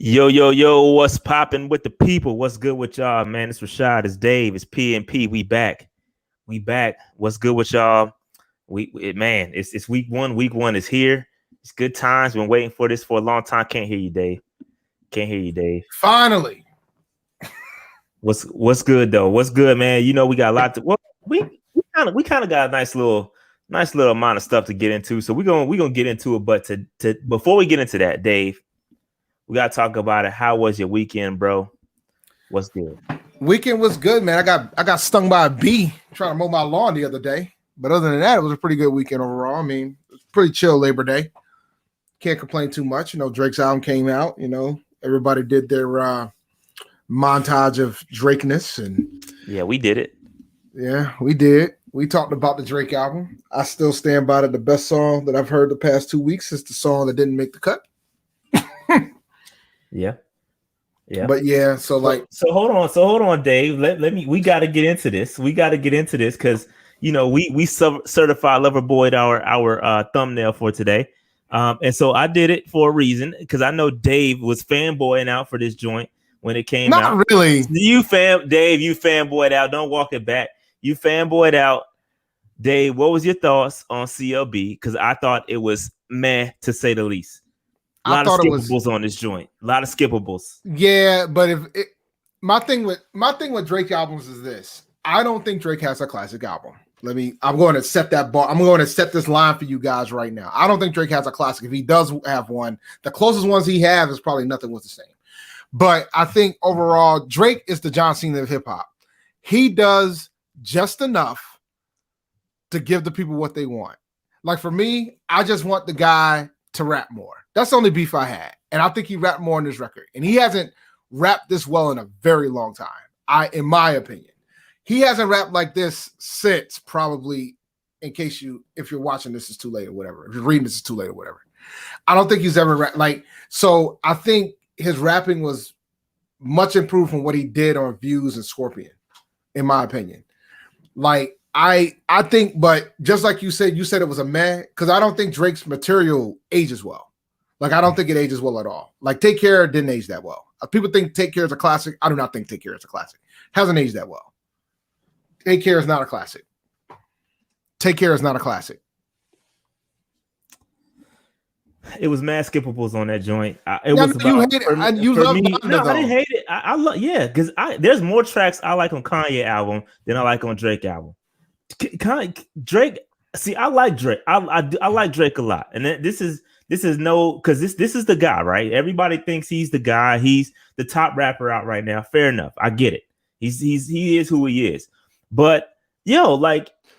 Yo, yo, yo, what's popping with the people? What's good with y'all, man? It's Rashad, it's Dave, it's P and P. We back. What's good with y'all? It's week one. Week one is here. It's good times. Been waiting for this for a long time. Can't hear you, Dave. Finally. What's good though? What's good, man? You know we got a lot to. Well, we kind of got a nice little amount of stuff to get into. So we're gonna get into it. But to before we get into that, Dave, we gotta talk about it. How was your weekend, bro? What's good? Weekend was good, man. I got stung by a bee trying to mow my lawn the other day. But other than that, it was a pretty good weekend overall. I mean, it was pretty chill Labor Day. Can't complain too much. You know, Drake's album came out. You know, everybody did their montage of Drakeness, and yeah, we did it. Yeah, we did. We talked about the Drake album. I still stand by it. The best song that I've heard the past 2 weeks is the song that didn't make the cut. Yeah. But yeah, so hold on, Dave. We got to get into this. Because you know we certified lover boyed our thumbnail for today, and so I did it for a reason because I know Dave was fanboying out for this joint when it came out. Not really. You fanboyed out. Don't walk it back. You fanboyed out, Dave. What was your thoughts on CLB? Because I thought it was meh to say the least. A lot of skippables on this joint. A lot of skippables. Yeah, but my thing with Drake albums is this. I don't think Drake has a classic album. I'm going to set that bar. I'm going to set this line for you guys right now. I don't think Drake has a classic. If he does have one, the closest ones he has is probably Nothing Was the Same. But I think overall, Drake is the John Cena of hip hop. He does just enough to give the people what they want. Like for me, I just want the guy to rap more. That's the only beef I had. And I think he rapped more on this record. And he hasn't rapped this well in a very long time. In my opinion. He hasn't rapped like this since probably, if you're watching this is too late or whatever. If you're reading this is too late or whatever. I don't think he's ever rapped so I think his rapping was much improved from what he did on Views and Scorpion, in my opinion. I think, but just like you said it was a meh, because I don't think Drake's material ages well. I don't think it ages well at all. Take Care didn't age that well. People think Take Care is a classic. I do not think Take Care is a classic. Hasn't aged that well. Take Care is not a classic. Take Care is not a classic. It was mad skippables on that joint. You hate it. You love it. No, I didn't hate it. I love, yeah, because there's more tracks I like on Kanye album than I like on Drake album. Drake, see, I like Drake. I like Drake a lot, and this is because this is the guy, right? Everybody thinks he's the guy. He's the top rapper out right now. Fair enough, I get it. He is who he is. But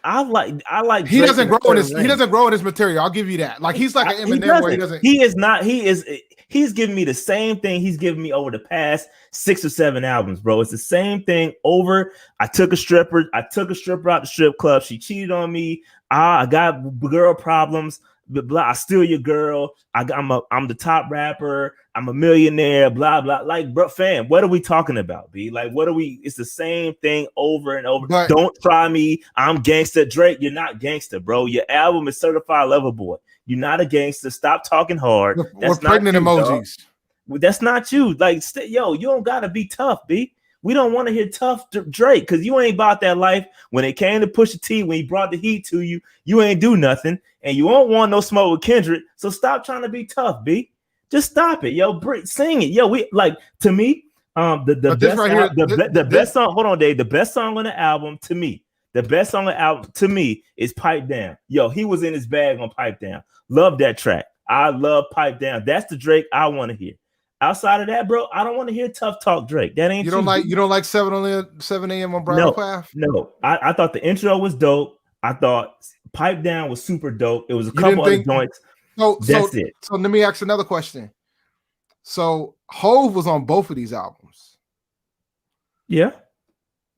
I like. He doesn't grow in his material. I'll give you that. He's like an Eminem where he doesn't. He is not. He's giving me the same thing he's given me over the past 6 or 7 albums, bro. It's the same thing over. I took a stripper out the strip club. She cheated on me. I got girl problems. Blah, blah. I steal your girl. I'm the top rapper. I'm a millionaire. Blah blah. Bro, fam, what are we talking about, B? What are we? It's the same thing over and over. But don't try me. I'm gangster. Drake, you're not gangster, bro. Your album is Certified Lover Boy. You're not a gangster. Stop talking hard. That's not pregnant emojis. Dog. That's not you. You don't gotta be tough, B. We don't want to hear tough Drake because you ain't about that life. When it came to Pusha T, when he brought the heat to you, you ain't do nothing, and you won't want no smoke with Kendrick. So stop trying to be tough, B. Just stop it, yo. Sing it, yo. To me, the best song. Hold on, Dave. The best song on the album to me. The best song on the album to me is Pipe Down. Yo, he was in his bag on Pipe Down. Love that track. I love Pipe Down. That's the Drake I want to hear. Outside of that, bro, I don't want to hear tough talk Drake. That ain't you don't like 7 a.m. on Brown Craft? No. I thought the intro was dope. I thought Pipe Down was super dope. It was a couple other joints. That's it. So let me ask another question. So Hove was on both of these albums. Yeah.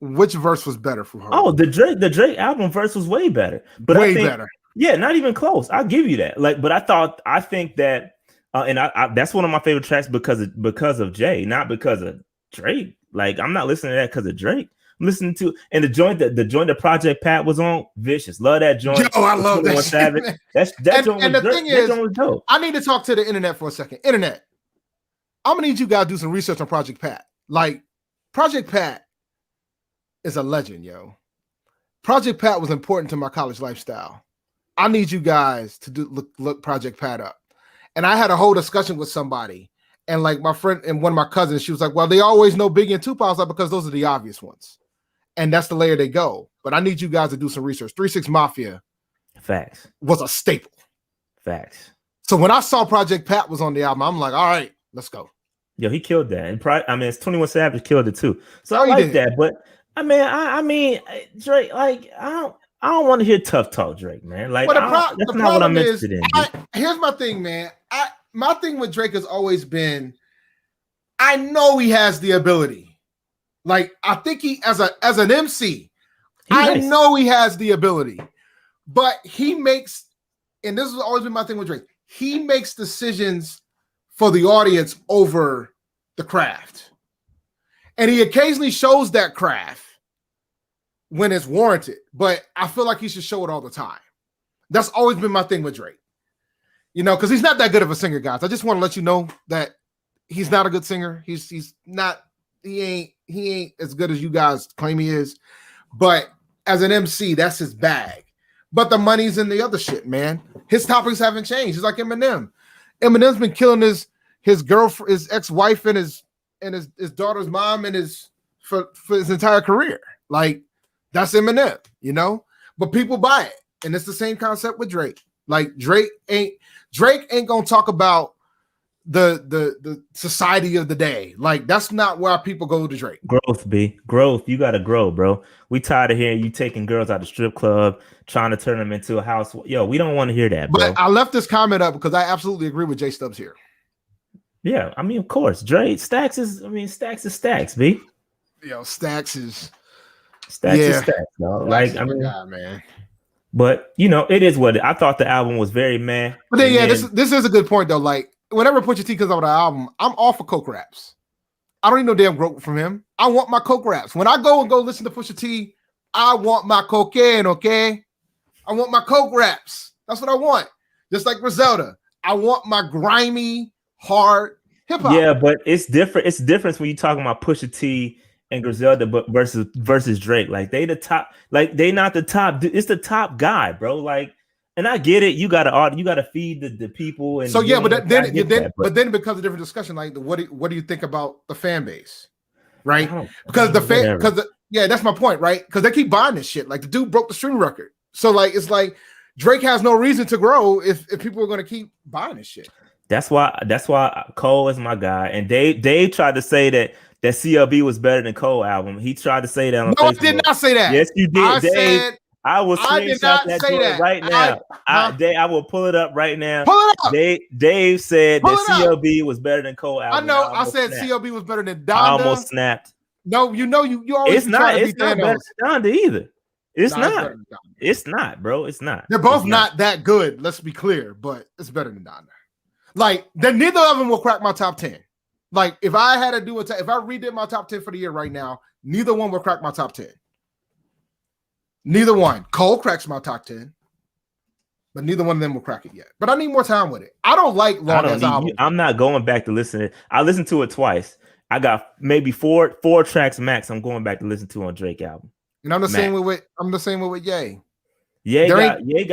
Which verse was better for Hove? Oh, the Drake album verse was way better. But way better. Yeah, not even close. I'll give you that. But I think that and I that's one of my favorite tracks because of Jay, not because of Drake. I'm not listening to that because of Drake. I'm listening to the joint that Project Pat was on, vicious. Love that joint. Yo, I love that shit, that joint. And the thing is, I need to talk to the internet for a second. Internet, I'm gonna need you guys to do some research on Project Pat. Like, Project Pat is a legend, yo. Project Pat was important to my college lifestyle. I need you guys to look Project Pat up. And I had a whole discussion with somebody, and like my friend and one of my cousins, she was like, "Well, they always know Biggie and Tupac." I was like, because those are the obvious ones, and that's the layer they go. But I need you guys to do some research. 3 6 Mafia, facts, was a staple. Facts. So when I saw Project Pat was on the album, I'm like, all right, let's go. Yo, he killed that, and it's 21 Savage killed it too. So I like that, but I mean, Drake, like I don't want to hear tough talk, Drake, man. Like that's not what I'm interested in. Here's my thing, man. My thing with Drake has always been, I know he has the ability. Like, I think he as an MC, know he has the ability, but he makes, and this has always been my thing with Drake, he makes decisions for the audience over the craft. And he occasionally shows that craft when it's warranted, but I feel like he should show it all the time. That's always been my thing with Drake. You know, because he's not that good of a singer, guys. I just want to let you know that he's not a good singer. He ain't as good as you guys claim he is. But as an MC, that's his bag. But the money's in the other shit, man. His topics haven't changed. He's like Eminem. Eminem's been killing his girlfriend, his ex-wife, and his daughter's mom, and for his entire career. Like, that's Eminem, you know. But people buy it, and it's the same concept with Drake. Like, Drake ain't gonna talk about the society of the day. Like, that's not why people go to Drake. Growth. You gotta grow, bro. We tired of hearing you taking girls out the strip club, trying to turn them into a house. Yo, we don't want to hear that, bro. But I left this comment up because I absolutely agree with J Stubbs here. Yeah, I mean, of course, Drake. Stacks is stacks, B. Yo, Stacks is stacks, dog. Like, I mean, God, man. But you know, it is what I thought the album was very meh. But then, this is a good point though. Like, whenever Pusha T comes out with an album, I'm all for coke raps. I don't need no damn growth from him. I want my coke raps. When I go listen to Pusha T, I want my cocaine, okay? I want my coke raps. That's what I want. Just like Griselda. I want my grimy, hard hip-hop. Yeah, but it's different. It's different when you're talking about Pusha T and Griselda, but versus Drake. Like, they the top, like they not the top. It's the top guy, bro. Like, and I get it. You gotta feed the people. And so yeah, but then it becomes a different discussion. Like, what do you think about the fan base, right? Because that's my point, right? Because they keep buying this shit. Like, the dude broke the stream record. So like, it's like Drake has no reason to grow if people are going to keep buying this shit. That's why Cole is my guy. And Dave tried to say that CLB was better than Cole album. He tried to say that on Facebook. I did not say that. Yes, you did, Dave. I will screenshot that right now. I will pull it up right now. Pull it up. Dave said that CLB was better than Cole album. I know. I said CLB was better than Donda. I almost snapped. No, you always. It's not better than Donda either. It's not. It's not, bro. It's not. They're both not that good. Let's be clear, but it's better than Donda. Like, neither of them will crack my top 10. Like, if I had to do if I redid my top 10 for the year right now, neither one will crack my top 10. Neither one. Cole cracks my top 10, but neither one of them will crack it yet. But I need more time with it. I don't like long ass albums. I'm not going back to listen to it. I listened to it twice. I got maybe four tracks max. I'm going back to listen to on Drake album. And I'm the same with Ye. Ye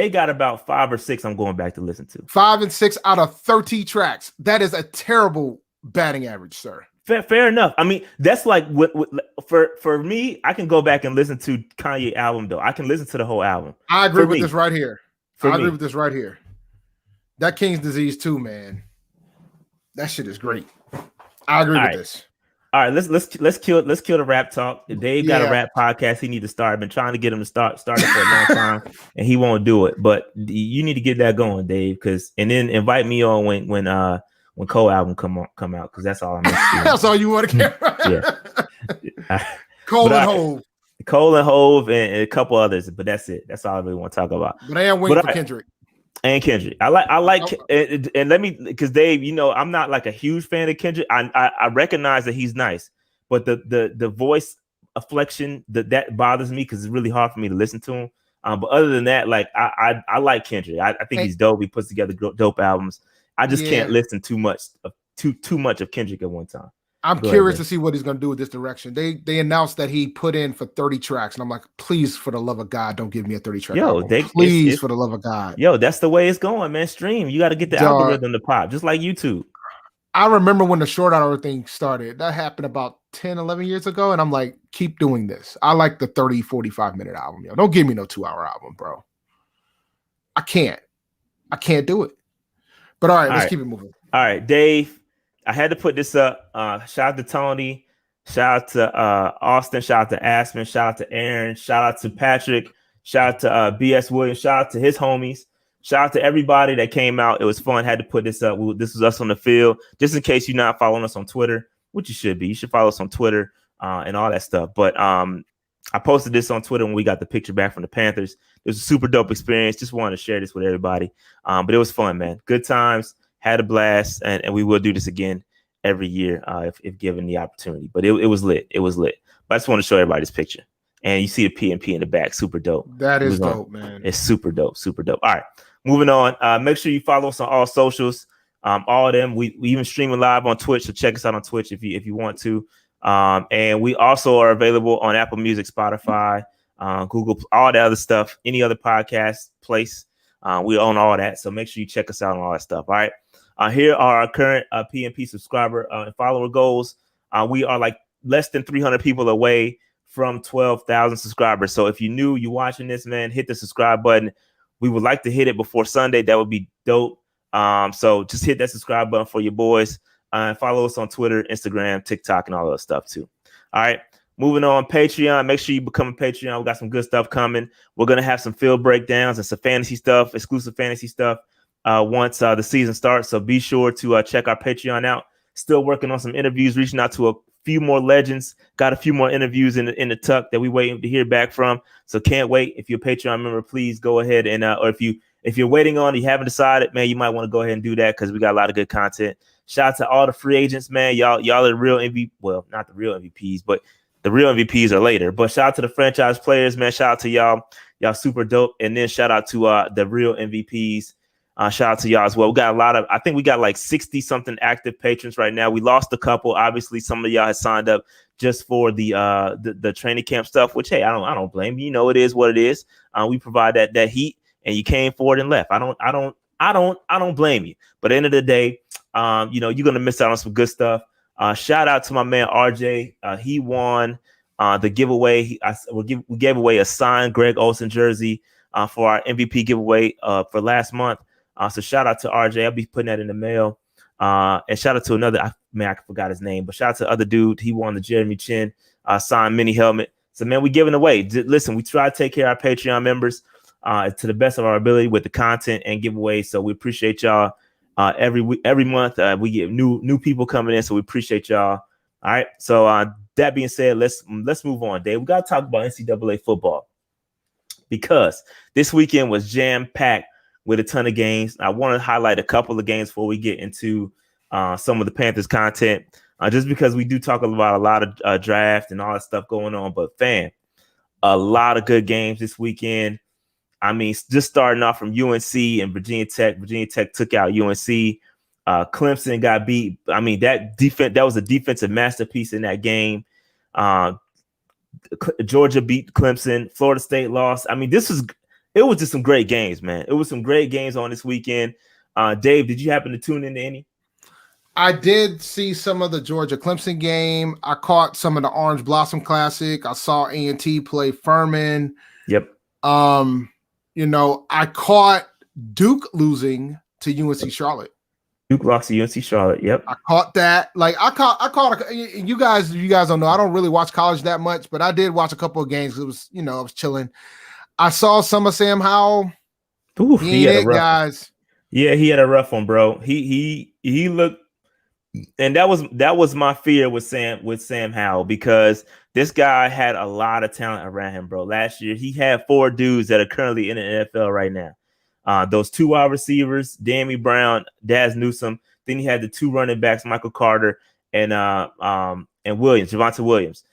got about 5 or 6 I'm going back to listen to. 5 and 6 out of 30 tracks. That is a terrible batting average, sir. Fair enough. I mean, that's like for me, I can go back and listen to Kanye album though. I can listen to the whole album. I agree with this right here. Agree with this right here. That King's Disease too, man. That shit is great. I agree with this. All right, let's kill the rap talk. Dave got a rap podcast. He need to start. I've been trying to get him to start it for a long time, and he won't do it. But you need to get that going, Dave. And then invite me on when Cole album come out, because that's all I'm. That's all you want to care about. Yeah. Cole and Hove and a couple others, but that's it. That's all I really want to talk about. But I am waiting for Kendrick. And Kendrick, I like, and let me, because Dave, you know, I'm not like a huge fan of Kendrick. I recognize that he's nice, but the voice afflection that bothers me because it's really hard for me to listen to him. But other than that, like I like Kendrick. I think he's dope. He puts together dope albums. I just can't listen too too much of Kendrick at one time. I'm curious to see what he's going to do with this direction. They announced that he put in for 30 tracks, and I'm like, please, for the love of God, don't give me a 30-track album. Please, for the love of God. Yo, that's the way it's going, man. Stream. You got to get the algorithm to pop, just like YouTube. I remember when the short hour thing started. That happened about 10, 11 years ago, and I'm like, keep doing this. I like the 30, 45-minute album. Yo, don't give me no 2-hour album, bro. I can't do it. But all right, let's keep it moving. All right, Dave. I had to put this up. Shout out to Tony. Shout out to Austin. Shout out to Aspen. Shout out to Aaron. Shout out to Patrick. Shout out to BS Williams. Shout out to his homies. Shout out to everybody that came out. It was fun. Had to put this up. This was us on the field. Just in case you're not following us on Twitter, which you should be. You should follow us on Twitter and all that stuff. But I posted this on Twitter when we got the picture back from the Panthers. It was a super dope experience. Just wanted to share this with everybody. But it was fun, man. Good times. Had a blast, and we will do this again every year if given the opportunity. But it was lit. It was lit. But I just want to show everybody this picture. And you see the PNP in the back. Super dope. That is dope, man. It's super dope. Super dope. All right. Moving on. Make sure you follow us on all socials. All of them. We even streaming live on Twitch. So check us out on Twitch if you want to. And we also are available on Apple Music, Spotify, Google, all the other stuff, any other podcast place. We own all that. So make sure you check us out on all that stuff. All right. Here are our current PNP subscriber and follower goals. We are like less than 300 people away from 12,000 subscribers. So if you're new, you're watching this, man, hit the subscribe button. We would like to hit it before Sunday. That would be dope. So just hit that subscribe button for your boys. And follow us on Twitter, Instagram, TikTok, and all that stuff too. All right. Moving on, Patreon. Make sure you become a Patreon. We got some good stuff coming. We're going to have some field breakdowns and some fantasy stuff, exclusive fantasy stuff once the season starts. So be sure to check our Patreon out. Still working on some interviews, reaching out to a few more legends. Got a few more interviews in the tuck that we waiting to hear back from. So can't wait. If you're a Patreon member, please go ahead and or if you're waiting on, you haven't decided, man, you might want to go ahead and do that because we got a lot of good content. Shout out to all the free agents, man. Y'all are the real MVP. Well, not the real MVPs, but the real MVPs are later. But shout out to the franchise players, man. Shout out to y'all. Y'all super dope. And then shout out to the real MVPs. Shout out to y'all as well. We got I think we got like 60 something active patrons right now. We lost a couple. Obviously, some of y'all had signed up just for the training camp stuff, which, hey, I don't blame you. You know, it is what it is. We provide that heat, and you came forward and left. I don't blame you. But at the end of the day, you're gonna miss out on some good stuff. Shout out to my man RJ. He won the giveaway. We gave away a signed Greg Olsen jersey for our MVP giveaway for last month. So shout out to RJ. I'll be putting that in the mail. And shout out to another, I forgot his name, but shout out to the other dude. He won the Jeremy Chin signed mini helmet. So, man, we giving away. Listen, we try to take care of our Patreon members to the best of our ability with the content and giveaways. So we appreciate y'all. Every month we get new people coming in. So we appreciate y'all. All right. So that being said, let's move on, Dave. We got to talk about NCAA football because this weekend was jam-packed with a ton of games. I want to highlight a couple of games before we get into some of the Panthers content, just because we do talk about a lot of draft and all that stuff going on. But, fam, a lot of good games this weekend. I mean, just starting off from UNC and Virginia Tech. Virginia Tech took out UNC. Clemson got beat. I mean, that was a defensive masterpiece in that game. Georgia beat Clemson. Florida State lost. I mean, it was just some great games, man. It was some great games on this weekend. Dave, did you happen to tune into any? I did see some of the Georgia Clemson game. I caught some of the Orange Blossom Classic. I saw A&T play Furman. Yep. I caught Duke losing to UNC Charlotte. Duke lost to UNC Charlotte. Yep. I caught that. Like I caught you guys don't know. I don't really watch college that much, but I did watch a couple of games. It was, I was chilling. I saw some of Sam Howell. Ooh, he had a rough, guys. Yeah, he had a rough one, bro. He looked, and that was my fear with Sam Howell, because this guy had a lot of talent around him, bro. Last year, he had 4 dudes that are currently in the NFL right now. Those 2 wide receivers, Danny Brown, Daz Newsome. Then he had the 2 running backs, Michael Carter and Williams, Javonte Williams.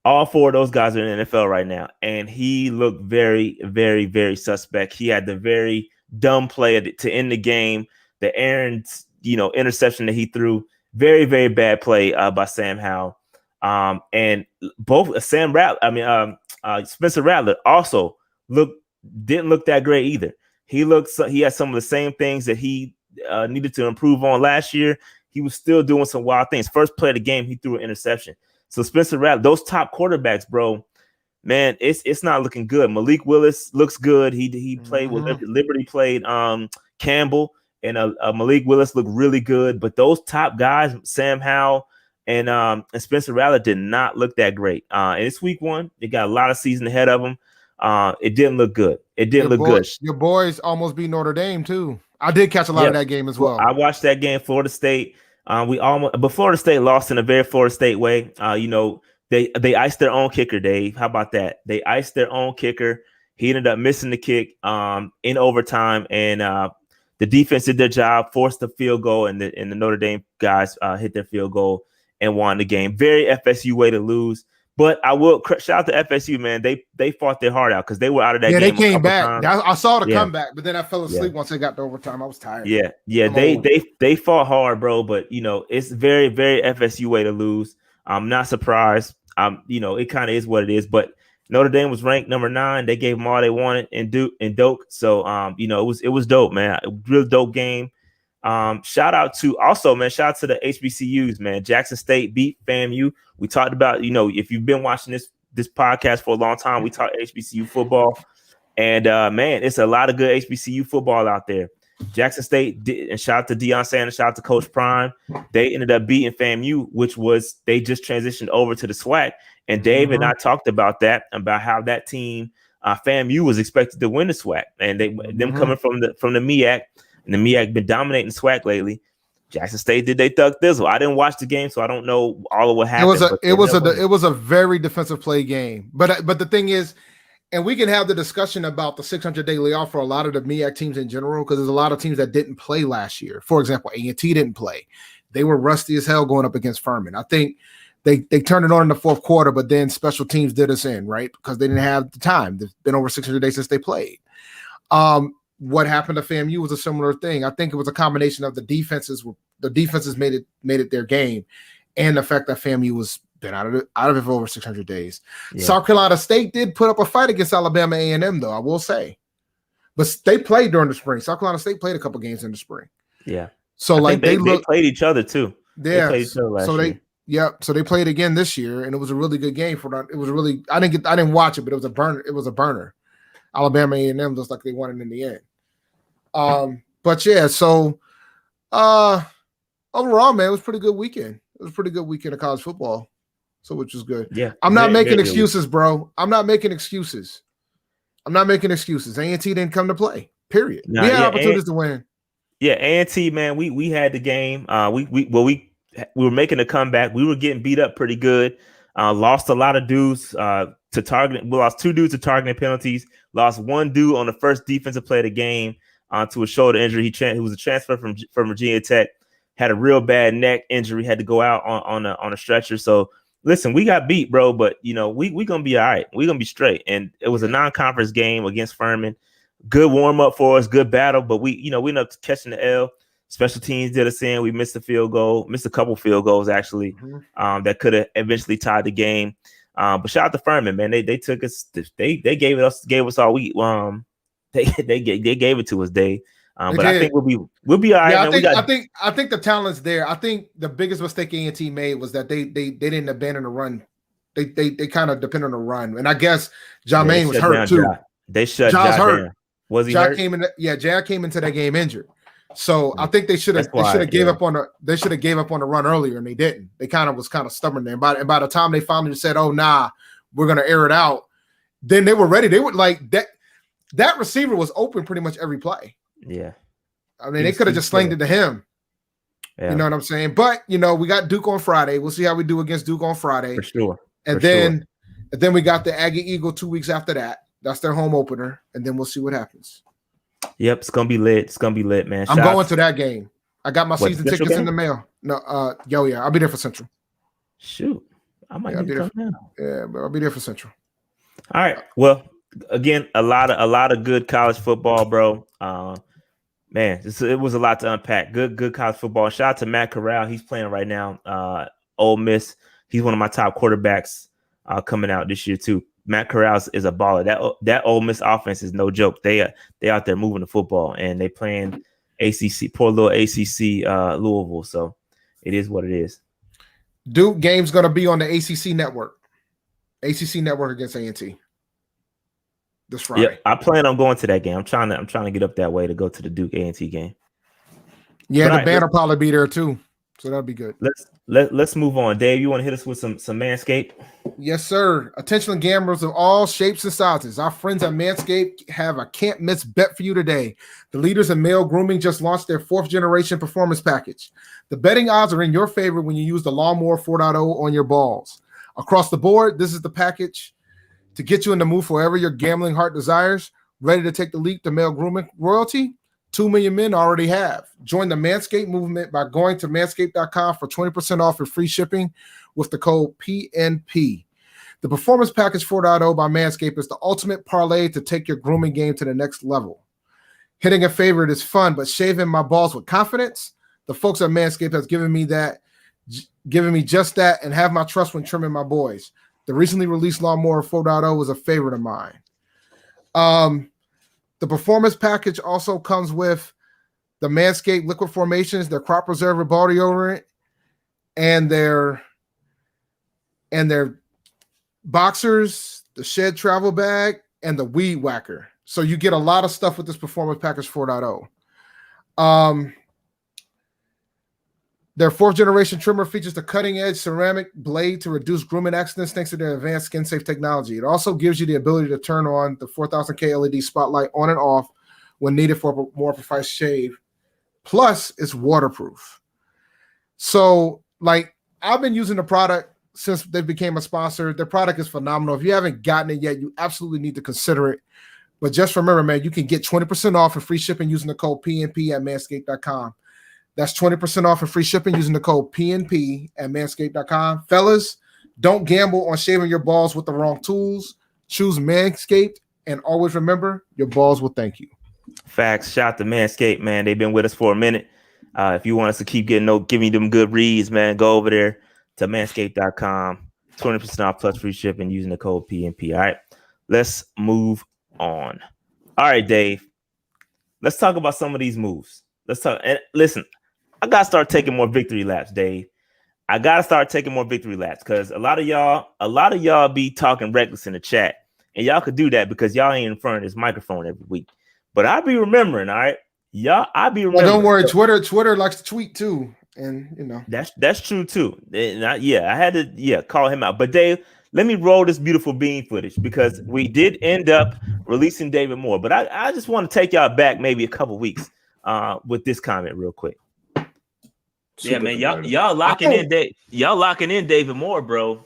All 4 of those guys are in the NFL right now, and he looked very, very, very suspect. He had the very dumb play to end the game. The errant, interception that he threw Very, very bad play by Sam Howell. And both Spencer Rattler also didn't look that great either. He had some of the same things that he needed to improve on last year. He was still doing some wild things. First play of the game, he threw an interception. So Spencer Rattler, those top quarterbacks, bro, man, it's not looking good. Malik Willis looks good. He played with Liberty, played Campbell, and Malik Willis looked really good. But those top guys, Sam Howell and Spencer Rattler, did not look that great. And it's week 1. They got a lot of season ahead of them. It didn't look good. Good. Your boys almost beat Notre Dame too. I did catch a lot of that game as well. I watched that game, Florida State. But Florida State lost in a very Florida State way. They iced their own kicker, Dave. How about that? They iced their own kicker. He ended up missing the kick in overtime, and the defense did their job, forced the field goal, and the Notre Dame guys hit their field goal and won the game. Very FSU way to lose. But I will shout out to FSU, man. They fought their heart out because they were out of that game. Yeah, they came back. I saw the comeback, but then I fell asleep once they got to overtime. I was tired. Yeah. They fought hard, bro. But it's very, very FSU way to lose. I'm not surprised. It kind of is what it is. But Notre Dame was ranked number 9. They gave them all they wanted in Doak. So it was dope, man. A real dope game. Shout out to the HBCUs, man. Jackson State beat FAMU. We talked about, if you've been watching this podcast for a long time, we talked HBCU football, and man, it's a lot of good HBCU football out there. Jackson State did, and shout out to Deion Sanders, shout out to Coach Prime. They ended up beating FAMU, which was they just transitioned over to the SWAC. And Dave and I talked about how that team, FAMU, was expected to win the SWAC, and them coming from the MEAC. And the MEAC been dominating SWAC lately. Jackson State did they thug thizzle. I didn't watch the game, so I don't know all of what happened. It was a very defensive play game. But the thing is, and we can have the discussion about the 600-day layoff for a lot of the MEAC teams in general, because there's a lot of teams that didn't play last year. For example, A&T didn't play. They were rusty as hell going up against Furman. I think they turned it on in the fourth quarter, but then special teams did us in, right? Because they didn't have the time. It's been over 600 days since they played. What happened to FAMU was a similar thing. I think it was a combination of the defenses made it their game, and the fact that FAMU was been out of it for over 600 days. Yeah. South Carolina State did put up a fight against Alabama A&M, though, I will say. But they played during the spring. South Carolina State played a couple games in the spring. Yeah. So they played each other too. Yeah. They played each other last year. So they played again this year, and it was a really good game for them. It was really I didn't watch it, but it was a burner. It was a burner. Alabama A&M looks like they won it in the end. But yeah, so overall, man, it was a pretty good weekend. It was a pretty good weekend of college football. So which was good. Yeah. I'm not making excuses, bro. I'm not making excuses. A&T didn't come to play. Period. We had opportunities to win. Yeah, A&T, man, we had the game. We were making a comeback. We were getting beat up pretty good. Lost a lot of dudes to targeting. We lost 2 dudes to targeting penalties. Lost 1 dude on the first defensive play of the game to a shoulder injury. He was a transfer from Virginia Tech. Had a real bad neck injury. Had to go out on a stretcher. So listen, we got beat, bro. But we gonna be all right. We gonna be straight. And it was a non-conference game against Furman. Good warm up for us. Good battle. But we ended up catching the L. Special teams did us in. We missed a couple field goals actually. That could have eventually tied the game. But shout out to Furman, man. They took us. They gave us all we. They gave it to us, Dave. But I think we'll be all right. Yeah, I think the talent's there. I think the biggest mistake A&T made was that they didn't abandon the run. They kind of depend on the run, and I guess Jermaine was hurt too. They shut John's hurt. Down. Was he hurt? Jack came into that game injured. So I think they should have gave up on the run earlier, and they didn't. They was stubborn there. And by the time they finally said, "Oh nah, we're gonna air it out," then they were ready. They would like that. That receiver was open pretty much every play. Yeah, I mean they could have just slinged it to him. Yeah. You know what I'm saying? But we got Duke on Friday. We'll see how we do against Duke on Friday for sure. And then we got the Aggie Eagle 2 weeks after that. That's their home opener, and then we'll see what happens. Yep, it's gonna be lit, man. I'm going to that game. I got my season tickets in the mail. No, yeah, I'll be there for Central. Shoot, I might need to come now. Yeah, but I'll be there for Central. All right. Well, again, a lot of good college football, bro. Man, it was a lot to unpack. Good college football. Shout out to Matt Corral. He's playing right now. Ole Miss. He's one of my top quarterbacks coming out this year too. Matt Corral is a baller. That Ole Miss offense is no joke. They out there moving the football, and they playing ACC, poor little ACC Louisville. So it is what it is. Duke game's going to be on the ACC network. ACC network against A&T this Friday. Yeah, I plan on going to that game. I'm trying to get up that way to go to the Duke A&T game. Yeah, but the band will probably be there too, so that'll be good. Let's move on. Dave, you want to hit us with some Manscaped? Yes, sir. Attention gamblers of all shapes and sizes. Our friends at Manscaped have a can't miss bet for you today. The leaders in male grooming just launched their 4th generation performance package. The betting odds are in your favor when you use the Lawnmower 4.0 on your balls. Across the board, this is the package to get you in the mood for whatever your gambling heart desires. Ready to take the leap to male grooming royalty? 2 million men already have. Join the Manscaped movement by going to manscaped.com for 20% off and free shipping with the code PNP. The Performance Package 4.0 by Manscaped is the ultimate parlay to take your grooming game to the next level. Hitting a favorite is fun, but shaving my balls with confidence, the folks at Manscaped has given me just that and have my trust when trimming my boys. The recently released Lawnmower 4.0 was a favorite of mine. The Performance Package also comes with the Manscaped Liquid Formations, their crop preserver body deodorant, and their boxers, the Shed travel bag, and the Weed Whacker. So you get a lot of stuff with this Performance Package 4.0. Their 4th generation trimmer features the cutting-edge ceramic blade to reduce grooming accidents thanks to their advanced skin-safe technology. It also gives you the ability to turn on the 4000K LED spotlight on and off when needed for a more precise shave. Plus, it's waterproof. So, I've been using the product since they became a sponsor. Their product is phenomenal. If you haven't gotten it yet, you absolutely need to consider it. But just remember, man, you can get 20% off and free shipping using the code PNP at manscaped.com. That's 20% off and free shipping using the code PNP at manscaped.com. Fellas, don't gamble on shaving your balls with the wrong tools. Choose Manscaped, and always remember, your balls will thank you. Facts. Shout out to Manscaped, man. They've been with us for a minute. If you want us to keep giving them good reads, man, go over there to manscaped.com. 20% off plus free shipping using the code PNP. All right, let's move on. All right, Dave, let's talk about some of these moves. Let's talk. And listen, I got to start taking more victory laps, Dave. I got to start taking more victory laps because a lot of y'all be talking reckless in the chat, and y'all could do that because y'all ain't in front of this microphone every week. But I be remembering, all right, y'all. I be remembering. Well, don't worry, Twitter likes to tweet too, and you know that's true too. And I had to call him out. But Dave, let me roll this beautiful bean footage because we did end up releasing David Moore. But I just want to take y'all back maybe a couple weeks with this comment real quick. Yeah, man, y'all locking in David Moore, bro.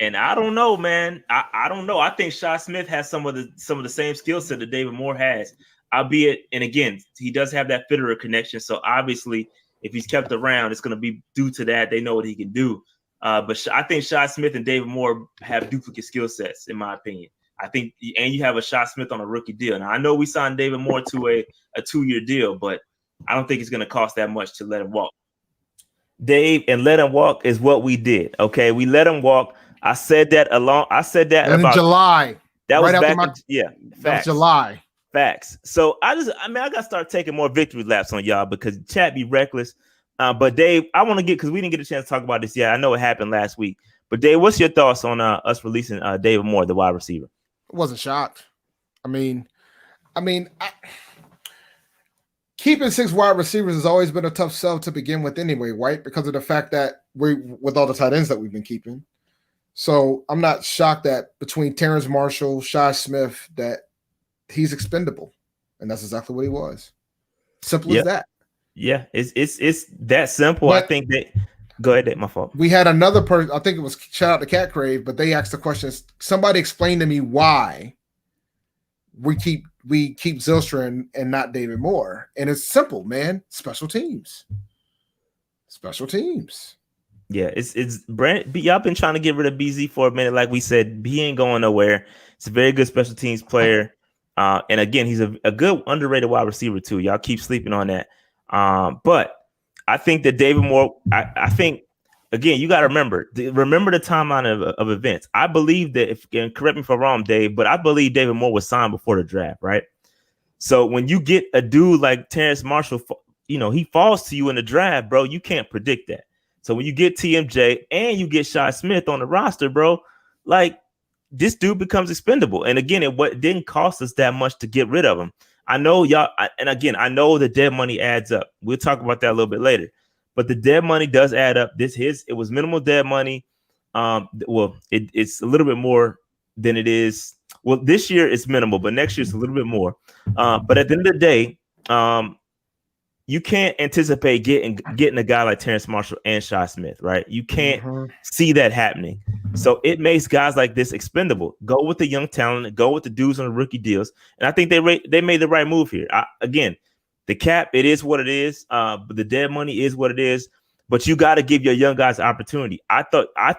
And I don't know, man. I don't know. I think Shaw Smith has some of the same skill set that David Moore has, albeit, and again, he does have that Fitterer connection. So obviously, if he's kept around, it's going to be due to that. They know what he can do. But I think Shaw Smith and David Moore have duplicate skill sets, in my opinion. I think, and you have a Shaw Smith on a rookie deal. Now I know we signed David Moore to a 2-year deal, but I don't think it's going to cost that much to let him walk. Dave, and let him walk is what we did. Okay, we let him walk. I said that about July. That was right back. Facts. That was July. Facts. So I got to start taking more victory laps on y'all because chat be reckless. But Dave, I want to because we didn't get a chance to talk about this yet. I know it happened last week. But Dave, what's your thoughts on us releasing David Moore, the wide receiver? I wasn't shocked. Keeping 6 wide receivers has always been a tough sell to begin with anyway, right? Because of the fact that with all the tight ends that we've been keeping. So I'm not shocked that between Terrence Marshall, Shi Smith, that he's expendable. And that's exactly what he was. Simple as that. Yeah, it's that simple. But I think that go ahead, my fault. We had another person, I think it was shout out to Cat Crave, but they asked the question, somebody explain to me why we keep Zylstra and not David Moore. And it's simple, man. Special teams. Yeah, it's Brent. Y'all been trying to get rid of BZ for a minute. Like we said, he ain't going nowhere. It's a very good special teams player. And again, he's a good underrated wide receiver too. Y'all keep sleeping on that. But I think that David Moore, I think, again, you got to remember the timeline of events. I believe that, and correct me if I'm wrong, Dave, but I believe David Moore was signed before the draft, right? So when you get a dude like Terrace Marshall, he falls to you in the draft, bro, you can't predict that. So when you get TMJ and you get Shi Smith on the roster, bro, like, this dude becomes expendable. And again, it didn't cost us that much to get rid of him. I know y'all, and again, I know the dead money adds up. We'll talk about that a little bit later. But the dead money does add up. It was minimal dead money. It's a little bit more than it is. Well, this year it's minimal, but next year it's a little bit more. But at the end of the day, you can't anticipate getting a guy like Terrace Marshall and Shi Smith, right? You can't see that happening. So it makes guys like this expendable. Go with the young talent, go with the dudes on the rookie deals. And I think they made the right move here. Again, the cap, it is what it is. But the dead money is what it is. But you got to give your young guys opportunity. I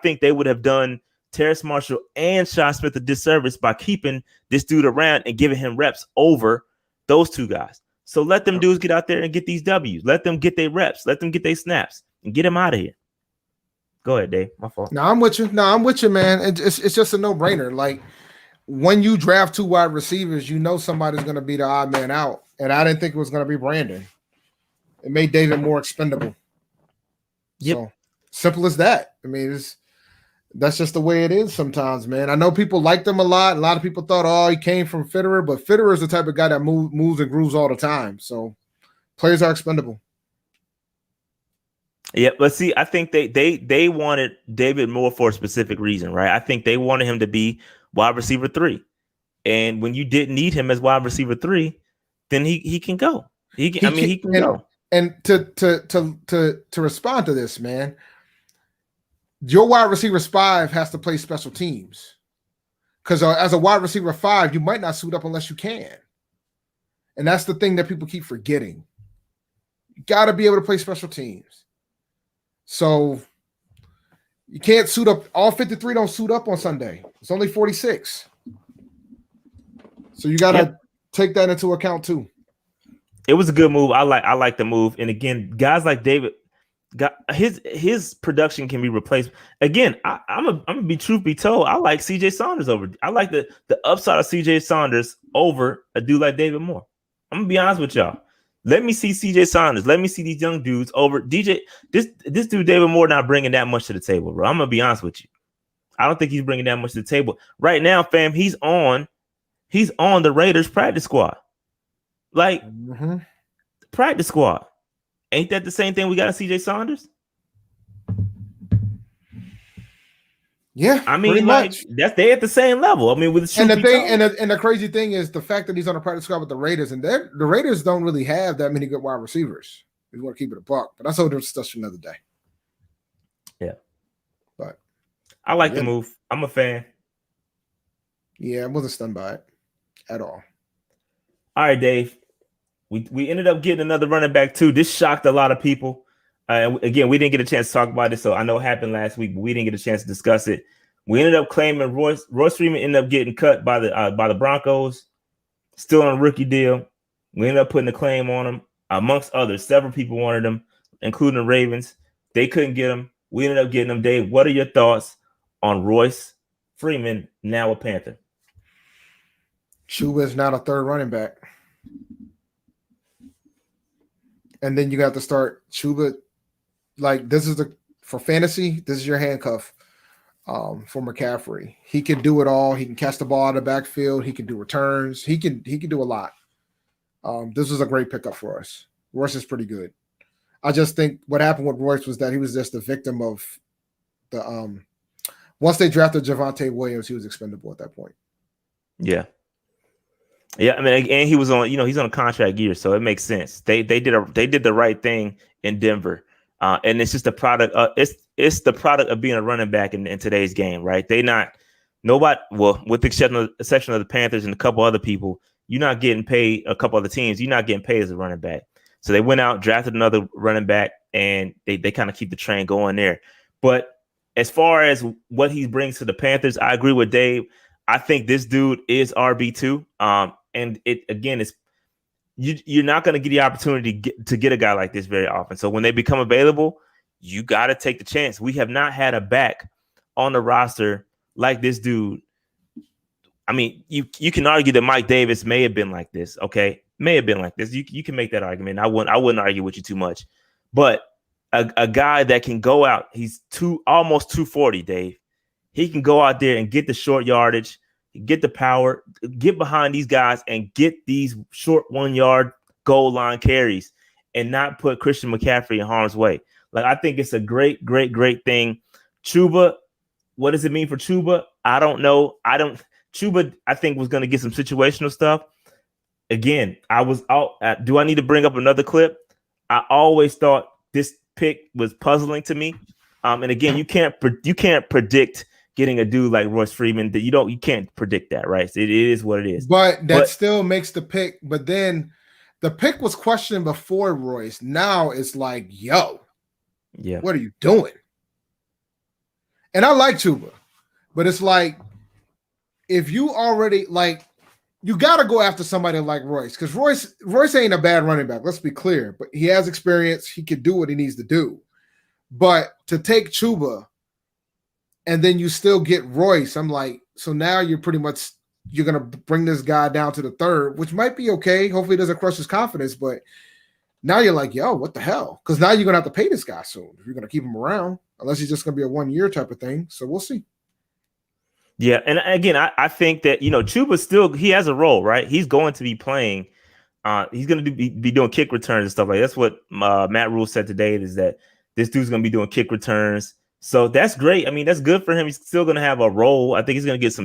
think they would have done Terrace Marshall and Shi Smith a disservice by keeping this dude around and giving him reps over those two guys. So let them dudes get out there and get these W's. Let them get their reps. Let them get their snaps and get them out of here. Go ahead, Dave. My fault. No, I'm with you, man. It's just a no-brainer. Like, when you draft 2 wide receivers, somebody's going to be the odd man out. And I didn't think it was going to be Brandon. It made David more expendable. Yep. So simple as that. I mean, that's just the way it is sometimes, man. I know people liked him a lot. A lot of people thought, he came from Fitterer, but Fitterer is the type of guy that moves and grooves all the time. So players are expendable. Yeah, but see, I think they wanted David Moore for a specific reason, right? I think they wanted him to be wide receiver 3. And when you didn't need him as wide receiver 3, then he can go. He can go. And to respond to this, man, your wide receiver 5 has to play special teams. Because as a wide receiver 5, you might not suit up unless you can. And that's the thing that people keep forgetting. You got to be able to play special teams. So you can't suit up. All 53 don't suit up on Sunday. It's only 46. So you got to take that into account too. It was a good move. I like the move. And again, guys like David, his production can be replaced. Again, I'm gonna be truth be told. I like CJ Saunders over. I like the upside of CJ Saunders over a dude like David Moore. I'm gonna be honest with y'all. Let me see CJ Saunders. Let me see these young dudes over DJ. This dude David Moore not bringing that much to the table, bro. I'm gonna be honest with you. I don't think he's bringing that much to the table right now, fam. He's on the Raiders practice squad, like practice squad. Ain't that the same thing we got in CJ Saunders? Yeah, I mean, like they at the same level. I mean, with and the thing, and the crazy thing is the fact that he's on a practice squad with the Raiders, and the Raiders don't really have that many good wide receivers. We want to keep it a buck, but that's whole discussion for another day. Yeah, but I like the move. I'm a fan. Yeah, I wasn't stunned by it at all. All right, Dave. We ended up getting another running back too. This shocked a lot of people. Again, we didn't get a chance to talk about it, so I know it happened last week, but we didn't get a chance to discuss it. We ended up claiming Royce Freeman ended up getting cut by the Broncos, still on a rookie deal. We ended up putting a claim on him, amongst others. Several people wanted him, including the Ravens. They couldn't get him. We ended up getting him. Dave, what are your thoughts on Royce Freeman, now a Panther? Chuba is now the third running back. And then you got to start Chuba. Like, this is for fantasy, this is your handcuff for McCaffrey. He can do it all. He can catch the ball out of the backfield. He can do returns. He can do a lot. This was a great pickup for us. Royce is pretty good. I just think what happened with Royce was that he was just the victim of the once they drafted Javonte Williams, he was expendable at that point. Yeah. Yeah, I mean, and he was on, he's on a contract year, so it makes sense. They did the right thing in Denver, and it's just a product. It's the product of being a running back in today's game, right? With the exception of the Panthers and a couple other people, you're not getting paid. A couple other teams, you're not getting paid as a running back. So they went out, drafted another running back, and they kind of keep the train going there. But as far as what he brings to the Panthers, I agree with Dave. I think this dude is RB2. and it again is you're not going to get the opportunity to get a guy like this very often. So when they become available, you got to take the chance. We have not had a back on the roster like this dude. I mean, you can argue that Mike Davis may have been like this. Okay, may have been like this. You can make that argument. I wouldn't argue with you too much, but a guy that can go out, he's almost 240, Dave. He can go out there and get the short yardage, get the power, get behind these guys and get these short 1 yard goal line carries and not put Christian McCaffrey in harm's way. Like, I think it's a great thing. Chuba, what does it mean for Chuba? I don't know. Chuba, I think, was going to get some situational stuff. Again, do I need to bring up another clip? I always thought this pick was puzzling to me. And again, you can't predict getting a dude like Royce Freeman. That you can't predict that, right? So it is what it is. But still makes the pick. But then the pick was questioned before Royce. Now it's like, yo, yeah, what are you doing? And I like Chuba, but it's like, if you already like, you got to go after somebody like Royce, because Royce ain't a bad running back. Let's be clear, but he has experience. He can do what he needs to do. But to take Chuba and then you still get Royce, I'm like, so now you're going to bring this guy down to the third, which might be okay. Hopefully it doesn't crush his confidence, but now you're like, yo, what the hell? Because now you're going to have to pay this guy soon if you're going to keep him around, unless he's just going to be a 1 year type of thing. So we'll see. Yeah, and again, I think that, Chuba he has a role, right? He's going to be playing. He's going to be doing kick returns and stuff like that. That's what Matt Rule said today, is that this dude's going to be doing kick returns. So that's great. I mean, that's good for him. He's still going to have a role. I think he's going to get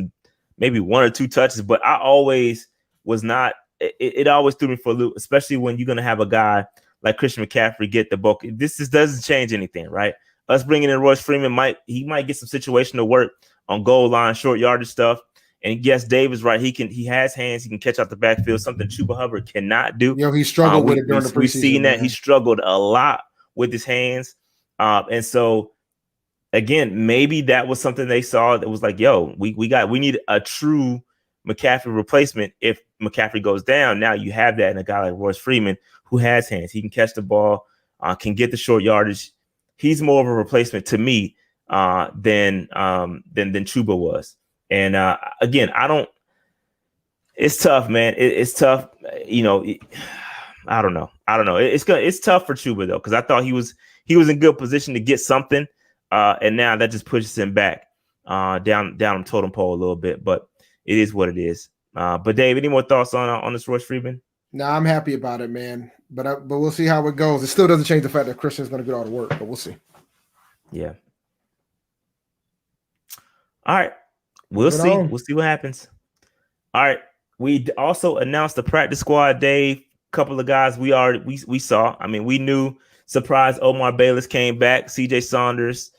maybe 1 or 2 touches. But I always was not. It always threw me for a loop, especially when you're going to have a guy like Christian McCaffrey get the bulk. This doesn't change anything, right? Us bringing in Royce Freeman might get some situational work on goal line, short yardage stuff. And yes, Dave is right. He has hands. He can catch out the backfield, something Chuba Hubbard cannot do. He struggled with it during the preseason. We've seen that. He struggled a lot with his hands. And so, again, maybe that was something they saw that was like, yo, we need a true McCaffrey replacement. If McCaffrey goes down, now you have that in a guy like Royce Freeman who has hands. He can catch the ball, can get the short yardage. He's more of a replacement to me than Chuba was. And again, it's tough, man. It's tough. I don't know. It's tough for Chuba though, because I thought he was in good position to get something. And now that just pushes him back down the totem pole a little bit, but it is what it is. But Dave, any more thoughts on this Royce Freeman? No, I'm happy about it, man. But we'll see how it goes. It still doesn't change the fact that Christian's going to get all the work, but we'll see. Yeah. All right. We'll see. We'll see what happens. All right. We also announced the practice squad, Dave. Couple of guys we saw. I mean, we knew surprise Omar Bayless came back, CJ Saunders,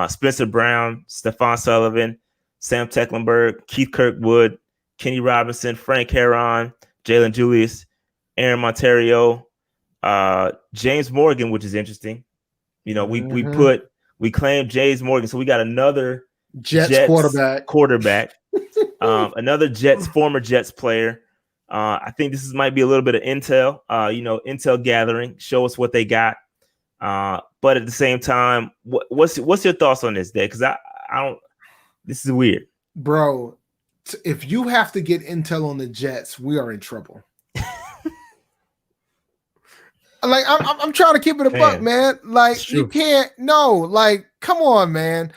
Spencer Brown, Stephon Sullivan, Sam Tecklenburg, Keith Kirkwood, Kenny Robinson, Frank Heron, Jalen Julius, Aaron Monterio, James Morgan, which is interesting. We claimed James Morgan, so we got another Jets quarterback, another former Jets player. I think this might be a little bit of intel, intel gathering. Show us what they got. But at the same time, what's your thoughts on this, Dave? Because I don't. This is weird, bro. If you have to get intel on the Jets, we are in trouble. Like I'm trying to keep it a buck, man. Like you can't. No, like come on, man.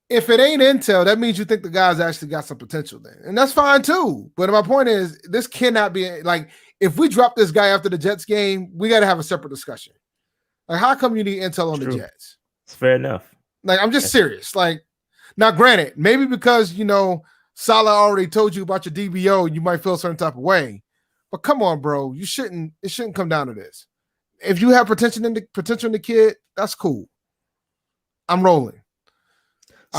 If it ain't intel, that means you think the guy's actually got some potential then. And that's fine too. But my point is, this cannot be like, if we drop this guy after the Jets game, we got to have a separate discussion. Like, how come you need intel on the Jets? It's fair enough. Like, I'm just serious. Like, now granted, maybe because, Saleh already told you about your DBO, you might feel a certain type of way. But come on, bro. It shouldn't come down to this. If you have potential in the kid, that's cool. I'm rolling.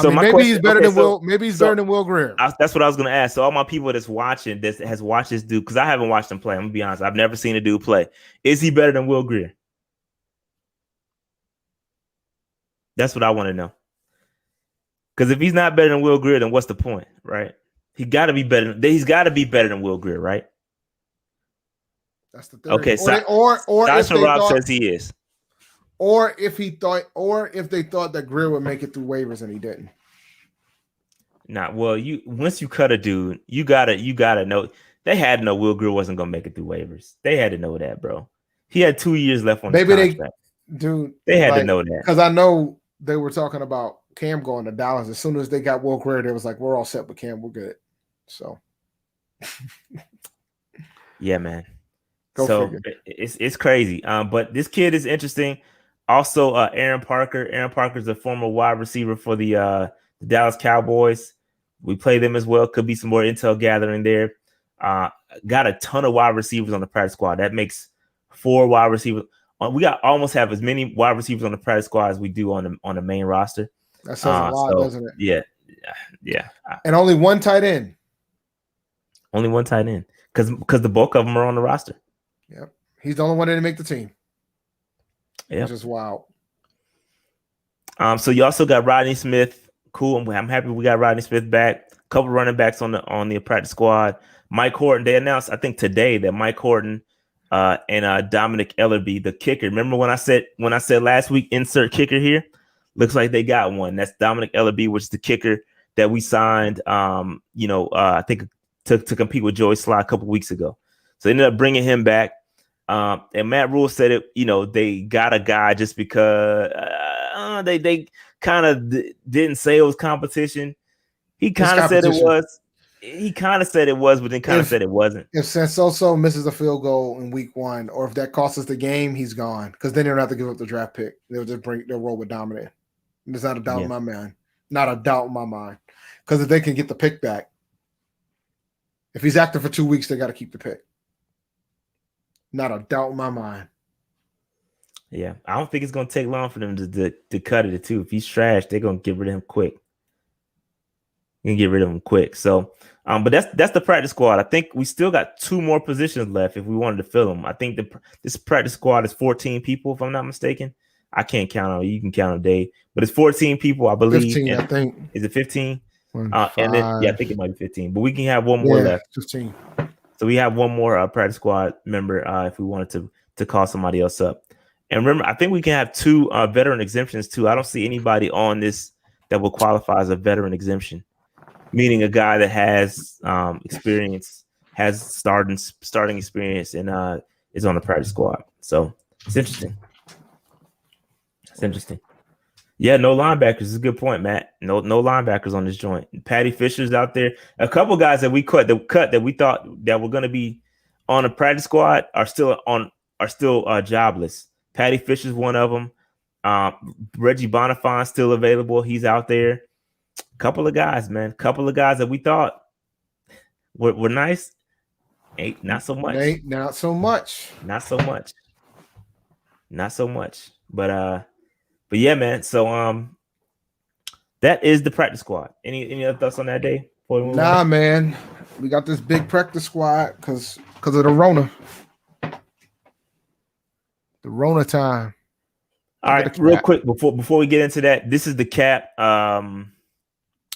So maybe he's better than Will. Maybe he's better than Will Greer. That's what I was going to ask. So all my people that's watching this has watched this dude, because I haven't watched him play. I'm gonna be honest. I've never seen a dude play. Is he better than Will Greer? That's what I want to know. Because if he's not better than Will Greer, then what's the point, right? He got to be better. He's got to be better than Will Grier, right? That's the theory. Okay, or if Sasha they Rob thought, says he is. or if they thought that Grier would make it through waivers and he didn't. Nah, well, once you cut a dude, you gotta know. They had to know Will Grier wasn't gonna make it through waivers. They had to know that, bro. He had 2 years left on his contract. They had to know that. Because I know they were talking about Cam going to Dallas. As soon as they got Will Grier, they was like, we're all set with Cam. We're good. So yeah, man. So it's crazy. But this kid is interesting. Also, Aaron Parker. Aaron Parker's a former wide receiver for the Dallas Cowboys. We play them as well. Could be some more intel gathering there. Got a ton of wide receivers on the practice squad. That makes 4 wide receivers. We got almost have as many wide receivers on the practice squad as we do on the main roster. That says a lot, doesn't it? Yeah. And only one tight end. Only one tight end, because the bulk of them are on the roster. Yep, he's the only one that didn't make the team. Yeah, which is wild. So you also got Rodney Smith. Cool. I'm happy we got Rodney Smith back. A couple running backs on the practice squad. Mike Horton. They announced, I think today, that Mike Horton and Dominic Ellerby, the kicker. Remember when I said last week, insert kicker here? Looks like they got one. That's Dominic Ellerby, which is the kicker that we signed. I think to compete with Joey Sly a couple weeks ago. So they ended up bringing him back. And Matt Rule said it. They got a guy just because they kind of didn't say it was competition. He kind of said it was. He kind of said it was, but then kind of said it wasn't. If Sansoso misses a field goal in week 1, or if that costs us the game, he's gone. Because then they don't have to give up the draft pick. They'll roll with Dominic. There's not a doubt in my mind. Not a doubt in my mind. Because if they can get the pick back, if he's active for 2 weeks, they got to keep the pick. Not a doubt in my mind. Yeah, I don't think it's gonna take long for them to cut it too. If he's trash, they're gonna get rid of him quick. So, but that's the practice squad. I think we still got 2 more positions left if we wanted to fill them. I think this practice squad is 14 people, if I'm not mistaken. I can't count on. You can count on Dave, but it's 14 people, I believe. 15, I think. Is it 15? 1, and then I think it might be 15. But we can have one more left. 15. So we have one more practice squad member if we wanted to call somebody else up. And remember, I think we can have 2 veteran exemptions too. I don't see anybody on this that will qualify as a veteran exemption, meaning a guy that has experience, has starting experience, and is on the practice squad. So it's interesting. Yeah, no linebackers is a good point, Matt. No linebackers on this joint. Patty Fisher's out there. A couple guys that we cut that we thought that were going to be on a practice squad are still jobless. Patty Fisher's one of them. Reggie Boniface still available. He's out there. Couple of guys, man. Couple of guys that we thought were nice. Ain't not so much. Not so much. But yeah, man. So that is the practice squad. Any other thoughts on that day? Nah, man. We got this big practice squad because of the Rona. The Rona time. All right, real quick before we get into that, this is the cap.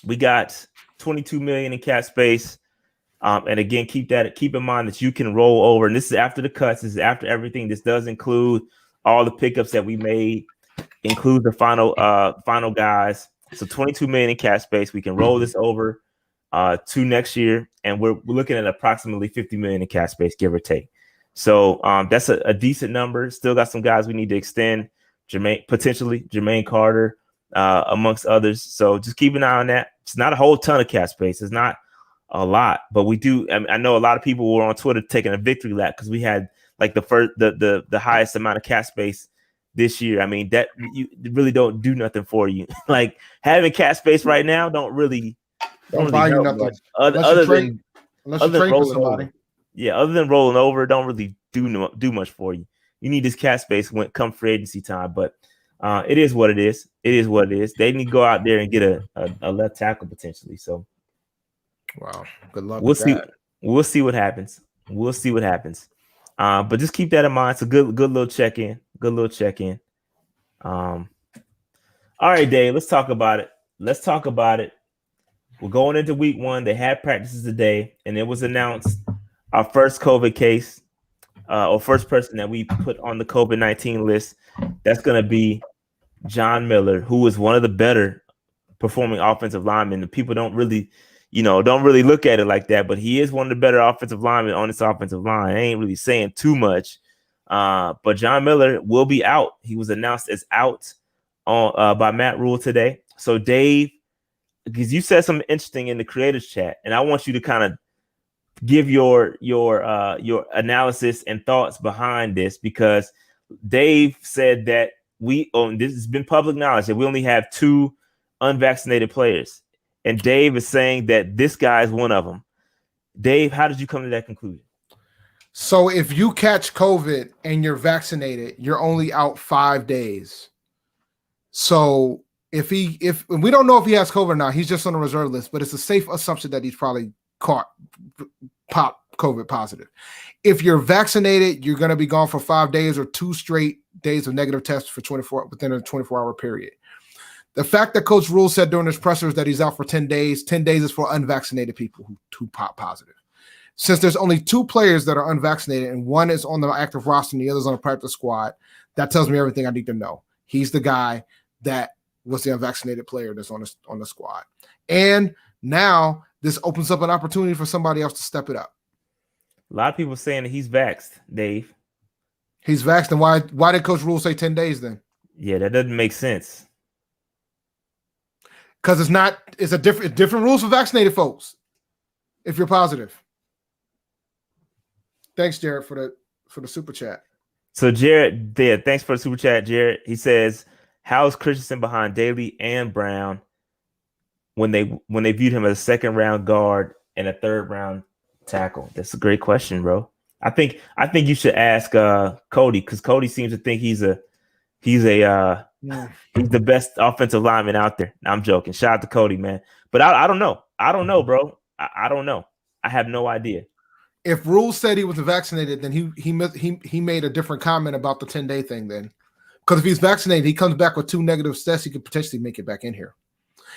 We got 22 million in cap space. And again, keep in mind that you can roll over. And this is after the cuts. This is after everything. This does include all the pickups that we made. Include the final guys. So 22 million in cap space. We can roll this over to next year, and we're looking at approximately 50 million in cap space, give or take. So that's a decent number. Still got some guys we need to extend. Jermaine Carter, amongst others. So just keep an eye on that. It's not a whole ton of cap space. It's not a lot, but we do. I know a lot of people were on Twitter taking a victory lap because we had like the highest amount of cap space this year. I mean, that you really don't do nothing for you. Like having cap space right now don't really buy you nothing. Other than trade for somebody. Over. Yeah, other than rolling over, don't really do much for you. You need this cap space when come free agency time, but it is what it is. It is what it is. They need to go out there and get a left tackle potentially. So, wow, good luck. We'll see. We'll see what happens. But just keep that in mind. It's a good little check in. All right, Dave. Let's talk about it. we're going into week 1. They had practices today, and it was announced our first COVID case, or first person that we put on the COVID-19 list. That's going to be John Miller, who is one of the better performing offensive linemen. The people don't really look at it like that, but he is one of the better offensive linemen on this offensive line. I ain't really saying too much, but John Miller will be out. He was announced as out by Matt Rule today. So Dave, because you said something interesting in the creators chat, and I want you to kind of give your analysis and thoughts behind this, because Dave said that this has been public knowledge that we only have 2 unvaccinated players, and Dave is saying that this guy is one of them. Dave, how did you come to that conclusion? So if you catch COVID and you're vaccinated, you're only out 5 days. So if we don't know if he has COVID or not, he's just on the reserve list, but it's a safe assumption that he's probably pop COVID positive. If you're vaccinated, you're going to be gone for 5 days or 2 straight days of negative tests within a 24-hour period. The fact that Coach Rule said during his pressers that he's out for 10 days is for unvaccinated people who pop positive. Since there's only 2 players that are unvaccinated and one is on the active roster and the other's on the practice squad, that tells me everything I need to know. He's the guy that was the unvaccinated player that's on the squad. And now this opens up an opportunity for somebody else to step it up. A lot of people saying that he's vaxxed, Dave. He's vaxxed, and why did Coach Rule say 10 days then? Yeah, that doesn't make sense. Because it's a different rules for vaccinated folks if you're positive. Thanks, Jared, for the super chat. So Jared, thanks for the super chat, Jared. He says, how's Christensen behind Daly and Brown when they viewed him as a 2nd round guard and a 3rd round tackle? That's a great question, bro. I think you should ask Cody, because Cody seems to think he's the best offensive lineman out there. I'm joking. Shout out to Cody, man. But I don't know. I don't know, bro. I don't know. I have no idea. If Rule said he was vaccinated, then he made a different comment about the 10-day thing then. Because if he's vaccinated, he comes back with 2 negative tests, he could potentially make it back in here.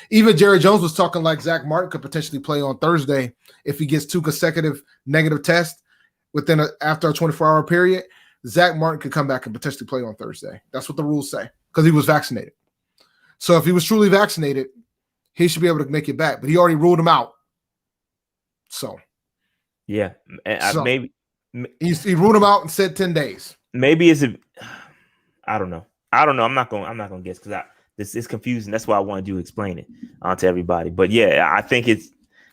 Even Jerry Jones was talking like Zach Martin could potentially play on Thursday if he gets 2 consecutive negative tests after a 24-hour period. Zach Martin could come back and potentially play on Thursday. That's what the rules say, because he was vaccinated. So if he was truly vaccinated, he should be able to make it back. But he already ruled him out. So yeah, maybe he ruled him out and said 10 days. Maybe I don't know. I'm not gonna guess, because this is confusing. That's why I wanted you to explain it to everybody. But yeah, I think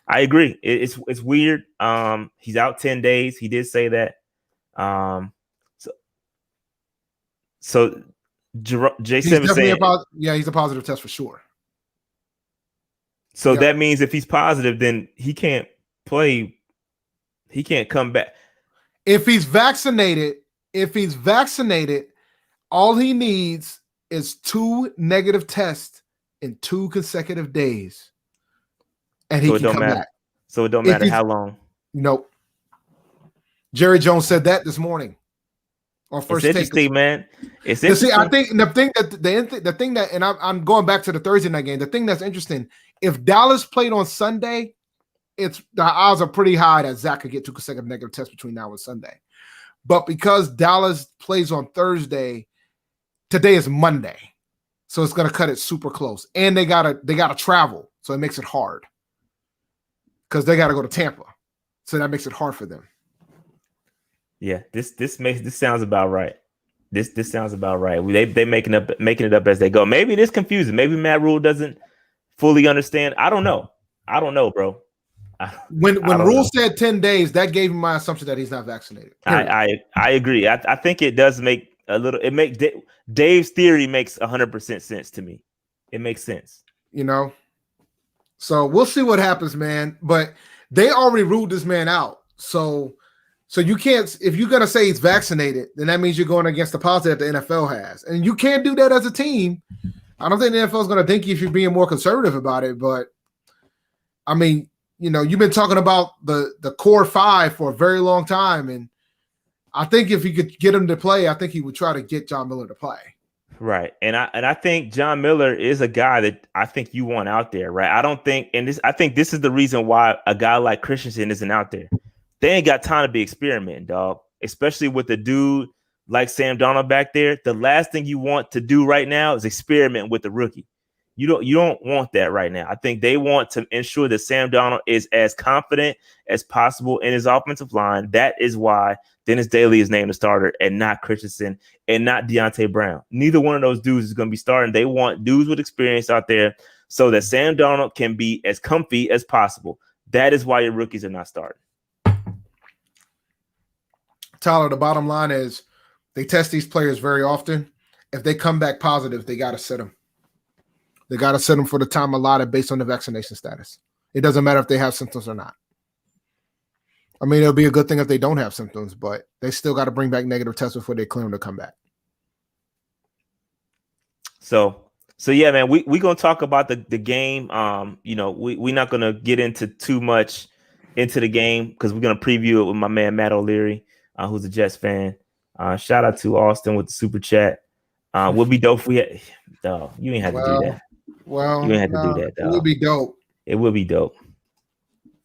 I agree. It's weird. He's out 10 days. He did say that. So J7 is saying, he's a positive test for sure. So that means if he's positive, then he can't play. He can't come back. If he's vaccinated, all he needs is 2 negative tests in 2 consecutive days, and he can come back. So it don't matter how long. Nope. Jerry Jones said that this morning. On first it's interesting, man. It's interesting. See, I think the thing that, and I'm going back to the Thursday night game. The thing that's interesting, if Dallas played on Sunday, the odds are pretty high that Zach could get 2 consecutive negative tests between now and Sunday. But because Dallas plays on Thursday, today is Monday, so it's going to cut it super close, and they gotta travel, so it makes it hard because they got to go to Tampa, so that makes it hard for them. Yeah, this sounds about right. This sounds about right. They making it up as they go. Maybe it is confusing. Maybe Matt Rule doesn't fully understand. I don't know, bro. When Rule said 10 days, that gave me my assumption that he's not vaccinated. I agree. I think it does make a little. It makes Dave's theory makes 100% sense to me. It makes sense. So we'll see what happens, man. But they already ruled this man out. So you can't, if you're going to say he's vaccinated, then that means you're going against the policy that the NFL has. And you can't do that as a team. I don't think the NFL is going to thank you if you're being more conservative about it. But, I mean, you've been talking about the core 5 for a very long time. And I think if he could get him to play, I think he would try to get John Miller to play. Right. And I think John Miller is a guy that I think you want out there, right? I think this is the reason why a guy like Christensen isn't out there. They ain't got time to be experimenting, dog. Especially with a dude like Sam Darnold back there. The last thing you want to do right now is experiment with the rookie. You don't want that right now. I think they want to ensure that Sam Darnold is as confident as possible in his offensive line. That is why Dennis Daly is named the starter and not Christensen and not Deontay Brown. Neither one of those dudes is going to be starting. They want dudes with experience out there so that Sam Darnold can be as comfy as possible. That is why your rookies are not starting. Tyler, the bottom line is they test these players very often. If they come back positive, they got to sit them. They got to sit them for the time allotted based on the vaccination status. It doesn't matter if they have symptoms or not. I mean, it'll be a good thing if they don't have symptoms, but they still got to bring back negative tests before they clear them to come back. So yeah, man, we going to talk about the game. We're not going to get into too much into the game because we're going to preview it with my man, Matt O'Leary, who's a Jets fan. Shout out to Austin with the super chat. Would be dope if we had, dog, you ain't have to do that. Well, you ain't have to do that, dog. It would be dope. It would be dope.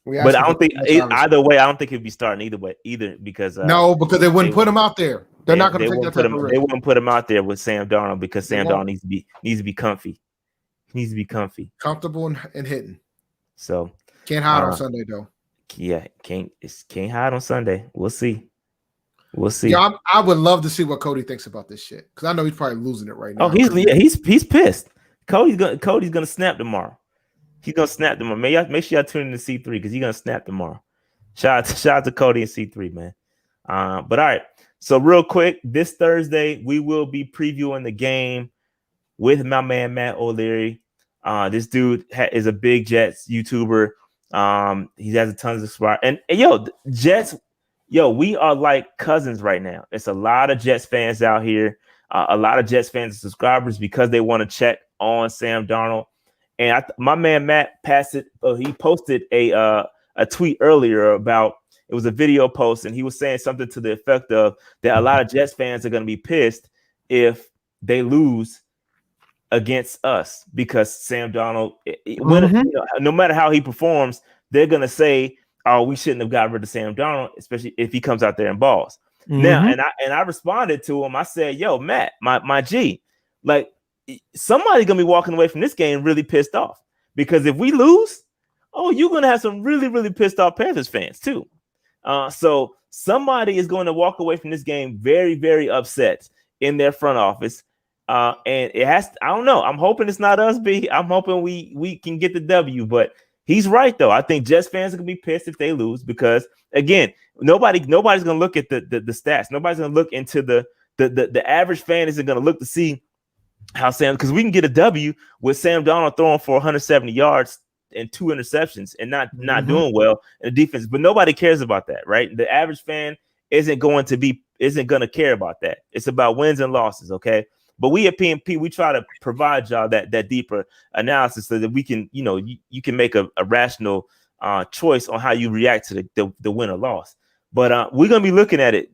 But I don't think either way. I don't think he'd be starting either because because they wouldn't put him out there. They're not going to take that type of risk. They wouldn't put him out there with Sam Darnold because Sam Darnold needs to be comfy. He needs to be comfortable and hitting. So can't hide on Sunday though. Yeah, can't hide on Sunday. We'll see. Yeah, I would love to see what Cody thinks about this shit because I know he's probably losing it right now. Oh, he's pissed. Cody's gonna snap tomorrow. He's gonna snap tomorrow. Make sure y'all tune in to C3 because he's gonna snap tomorrow. Shout out to Cody and C3, man. But all right. So real quick, this Thursday we will be previewing the game with my man Matt O'Leary. This dude is a big Jets YouTuber. He has a ton of subscribers. And Jets. We are like cousins right now. It's a lot of Jets fans out here. A lot of Jets fans and subscribers because they want to check on Sam Darnold. And my man Matt he posted a tweet earlier about it was a video post, and he was saying something to the effect of that a lot of Jets fans are going to be pissed if they lose against us because Sam Darnold, no matter how he performs, they're going to say, "Oh, we shouldn't have got rid of Sam Darnold, especially if he comes out there and balls." Now, and I responded to him. I said, "Yo, Matt, my G, like somebody's gonna be walking away from this game really pissed off because if we lose, you're gonna have some really, really pissed off Panthers fans too. So somebody is going to walk away from this game very, very upset in their front office. And it has. I don't know. I'm hoping it's not us, B. I'm hoping we can get the W, but." He's right, though. I think Jets fans are going to be pissed if they lose because, again, nobody's going to look at the stats. Nobody's going to look into the average fan isn't going to look to see how because we can get a W with Sam Darnold throwing for 170 yards and 2 interceptions and not doing well in the defense. But nobody cares about that, right? The average fan isn't going to care about that. It's about wins and losses, okay? But we at PNP, we try to provide y'all that deeper analysis so that we can, you can make a rational choice on how you react to the win or loss. But we're going to be looking at it.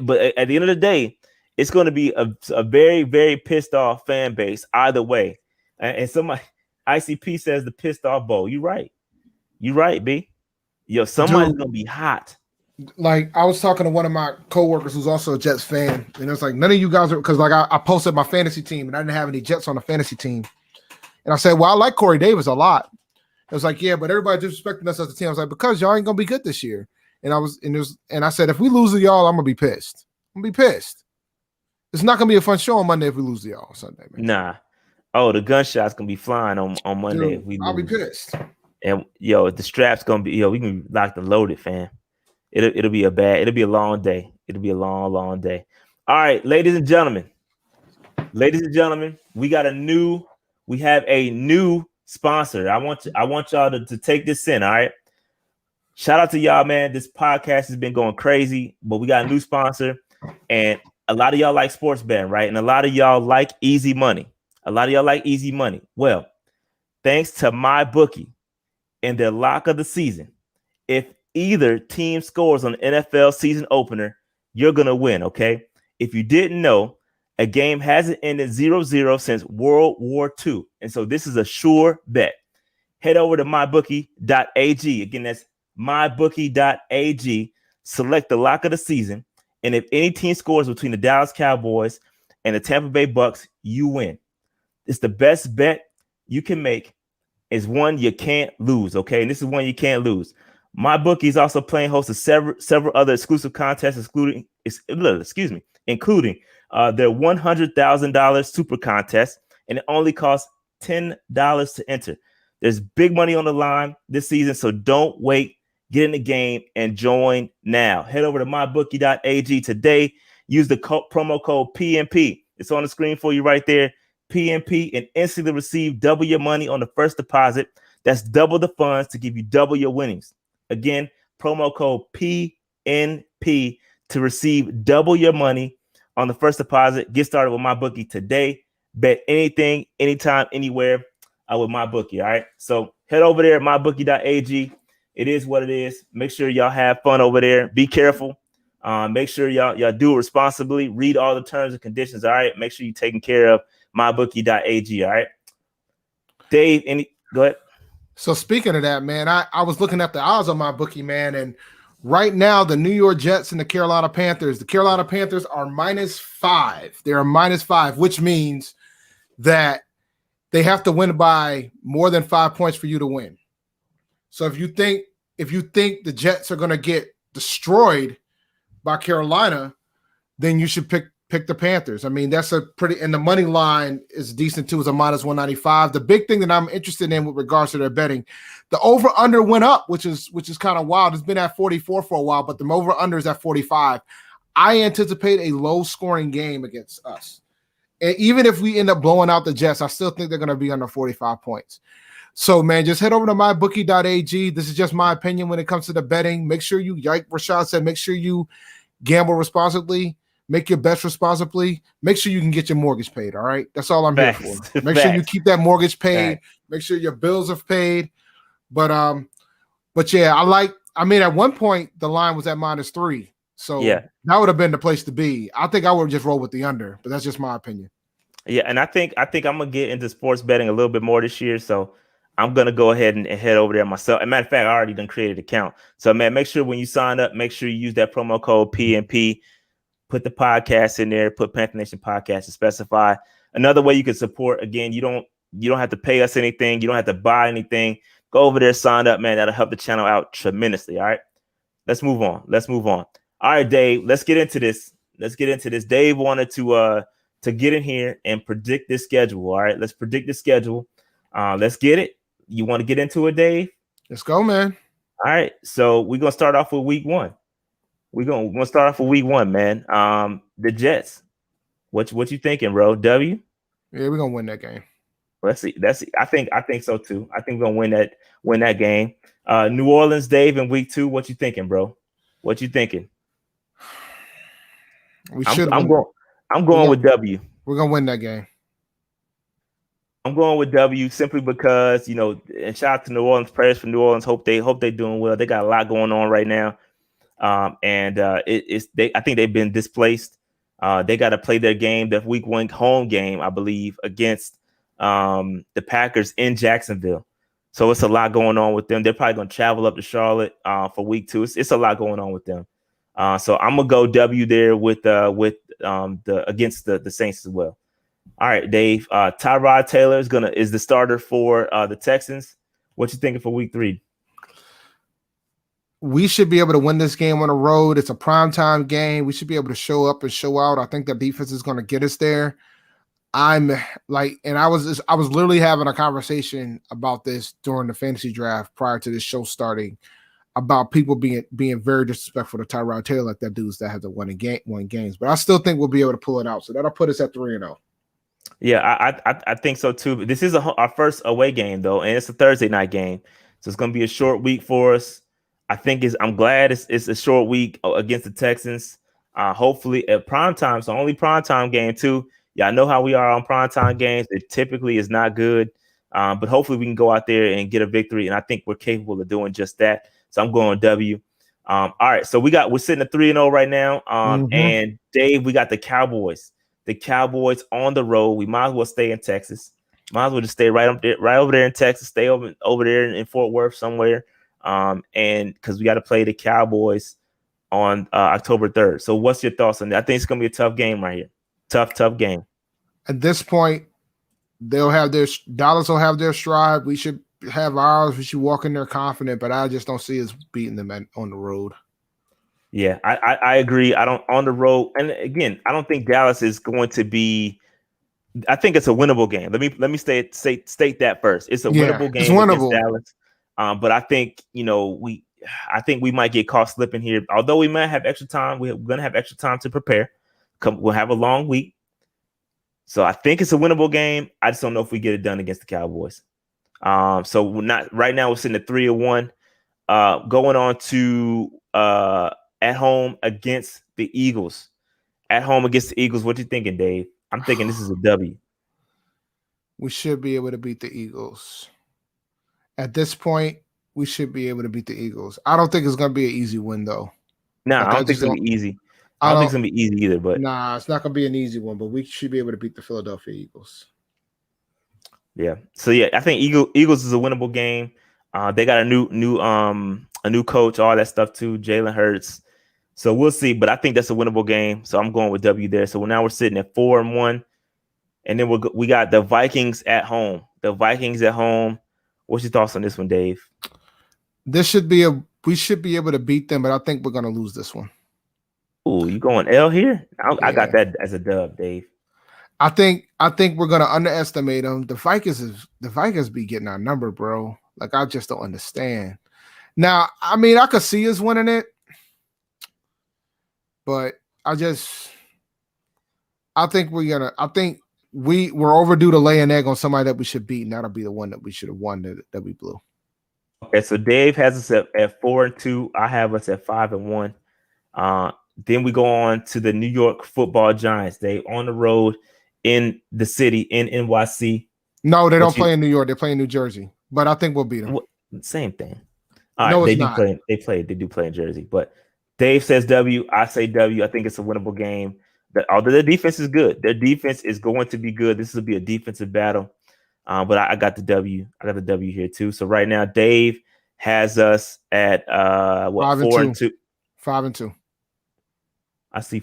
But at the end of the day, it's going to be a very, very pissed off fan base either way. And somebody, ICP says the pissed off bowl. You're right. You're right, B. Somebody's going to be hot. Like I was talking to one of my coworkers who's also a Jets fan, and it's like none of you guys are because like I posted my fantasy team and I didn't have any Jets on the fantasy team, and I said, well, I like Corey Davis a lot. It was like, yeah, but everybody disrespecting us as a team. I was like, because y'all ain't gonna be good this year, and I said, if we lose to y'all, I'm gonna be pissed. I'm gonna be pissed. It's not gonna be a fun show on Monday if we lose to y'all on Sunday, man. Nah. Oh, the gunshots gonna be flying on Monday. Dude, I'll be pissed. And the strap's gonna be we can be locked and loaded, fam. It'll be a long day. It'll be a long, long day. All right, ladies and gentlemen, we have a new sponsor. I want y'all to take this in. All right. Shout out to y'all, man. This podcast has been going crazy, but we got a new sponsor, and a lot of y'all like sports betting, right? And a lot of y'all like easy money. Well, thanks to MyBookie and their lock of the season, if either team scores on the NFL season opener, you're going to win, okay? If you didn't know, A game hasn't ended 0-0 since World War II. And so this is a sure bet. Head over to mybookie.ag. Again, that's mybookie.ag. Select the lock of the season. And if any team scores between the Dallas Cowboys and the Tampa Bay Bucks, you win. It's the best bet you can make. Is one you can't lose, okay? And this is one you can't lose. MyBookie is also playing host to several other exclusive contests, including their $100,000 super contest, and it only costs $10 to enter. There's big money on the line this season, so don't wait. Get in the game and join now. Head over to mybookie.ag today. Use the promo code PMP. It's on the screen for you right there. PMP, and instantly receive double your money on the first deposit. That's double the funds to give you double your winnings. Again, promo code PNP to receive double your money on the first deposit. Get started with MyBookie today. Bet anything, anytime, anywhere with MyBookie. All right. So head over there at mybookie.ag. It is what it is. Make sure y'all have fun over there. Be careful. Make sure y'all do it responsibly. Read all the terms and conditions. All right. Make sure you're taking care of mybookie.ag. All right. Dave, go ahead. So speaking of that, man, I was looking at the odds on MyBookie, man, and right now the New York Jets and the Carolina Panthers are -5. They're -5, which means that they have to win by more than 5 points for you to win. So if you think the Jets are going to get destroyed by Carolina, then you should pick the Panthers. I mean, that's a pretty, and the money line is decent too. It's a -195. The big thing that I'm interested in with regards to their betting, the over/under went up, which is kind of wild. It's been at 44 for a while, but the over/under is at 45. I anticipate a low-scoring game against us. And even if we end up blowing out the Jets, I still think they're going to be under 45 points. So, man, just head over to mybookie.ag. This is just my opinion when it comes to the betting. Make sure you, like Rashad said, make sure you gamble responsibly. Make your bets responsibly. Make sure you can get your mortgage paid, all right? That's all I'm here for. Make sure you keep that mortgage paid. Make sure your bills are paid. But yeah, I mean, at one point, the line was at -3. So that would have been the place to be. I think I would have just rolled with the under, but that's just my opinion. Yeah, and I think I'm going to get into sports betting a little bit more this year, so I'm going to go ahead and head over there myself. As a matter of fact, I already done created an account. So, man, make sure when you sign up, make sure you use that promo code PNP. Put the podcast in there. Put Panther Nation Podcast to specify. Another way you can support, again, you don't have to pay us anything. You don't have to buy anything. Go over there, sign up, man. That'll help the channel out tremendously, all right? Let's move on. All right, Dave, let's get into this. Dave wanted to get in here and predict this schedule, all right? Let's predict the schedule. Let's get it. You want to get into it, Dave? Let's go, man. All right, so we're going to start off with week one. We're gonna start off with week one, man. The Jets. What you thinking, bro? W? Yeah, we're gonna win that game. Let's see. I think so too. I think we're gonna win that game. New Orleans, Dave, in week 2. What you thinking, bro? What you thinking? I'm going with W. We're gonna win that game. I'm going with W simply because, and shout out to New Orleans, prayers for New Orleans. Hope they're doing well. They got a lot going on right now. I think they've been displaced. They got to play their game, the week 1 home game, I believe, against the Packers in Jacksonville. So it's a lot going on with them. They're probably going to travel up to Charlotte for week 2. It's a lot going on with them. So I'm gonna go W there with against the Saints as well. All right, Dave. Tyrod Taylor is the starter for the Texans. What you thinking for week 3? We should be able to win this game on the road. It's a primetime game. We should be able to show up and show out. I think the defense is going to get us there. I was literally having a conversation about this during the fantasy draft prior to this show starting about people being very disrespectful to Tyrod Taylor, like that dudes that have to win games. But I still think we'll be able to pull it out. So that'll put us at 3-0. Yeah, I think so too. This is our first away game though, and it's a Thursday night game, so it's going to be a short week for us. I'm glad it's a short week against the Texans. Hopefully at primetime, so only primetime game too. Y'all know how we are on primetime games. It typically is not good, but hopefully we can go out there and get a victory, and I think we're capable of doing just that. So I'm going W. All right, so we're sitting at 3-0 right now. And Dave, we got the Cowboys. the Cowboys on the road. We might as well stay in Texas. Might as well just stay right over there in Texas. Stay over there in Fort Worth somewhere. And because we got to play the Cowboys on October 3rd. So what's your thoughts on that? I think it's gonna be a tough game right here. Tough game. At this point, Dallas will have their stride. We should have ours. We should walk in there confident, but I just don't see us beating them on the road. Yeah, I agree. I don't on the road, and again, I don't think Dallas is going to be. I think it's a winnable game. Let me state that first. It's a winnable game against Dallas. But I think I think we might get caught slipping here. Although we might have extra time, we're gonna have extra time to prepare. We'll have a long week, so I think it's a winnable game. I just don't know if we get it done against the Cowboys. So we're not right now. We're sitting at 3-1. Going on to at home against the Eagles. At home against the Eagles. What you thinking, Dave? I'm thinking this is a W. We should be able to beat the Eagles. At this point, we should be able to beat the Eagles. I don't think it's going to be an easy win, though. No, I don't think it's going to be easy. I don't think it's going to be easy either. But nah, it's not going to be an easy one, but we should be able to beat the Philadelphia Eagles. Yeah. So, yeah, I think Eagles is a winnable game. They got a new coach, all that stuff, too, Jalen Hurts. So we'll see, but I think that's a winnable game. So I'm going with W there. So now we're sitting at 4-1, and then we got the Vikings at home. The Vikings at home. What's your thoughts on this one, Dave? We should be able to beat them, but I think we're going to lose this one. Ooh, you going L here? I got that as a dub, Dave. I think we're going to underestimate them. The Vikings be getting our number, bro. Like, I just don't understand. Now, I mean, I could see us winning it. But I think we're overdue to lay an egg on somebody that we should beat, and that'll be the one that we should have won that we blew. Okay, so Dave has us at 4-2. I have us at 5-1. Then we go on to the New York Football Giants. They on the road in the city in NYC. No, they don't play in New York. They play in New Jersey. But I think we'll beat them. Same thing. All right, they do play in Jersey, but Dave says W. I say W. I think it's a winnable game. Although their defense is good, their defense is going to be good. This will be a defensive battle. But I got the W. I got the W here too. So right now, Dave has us at 4-2. 5-2. I see.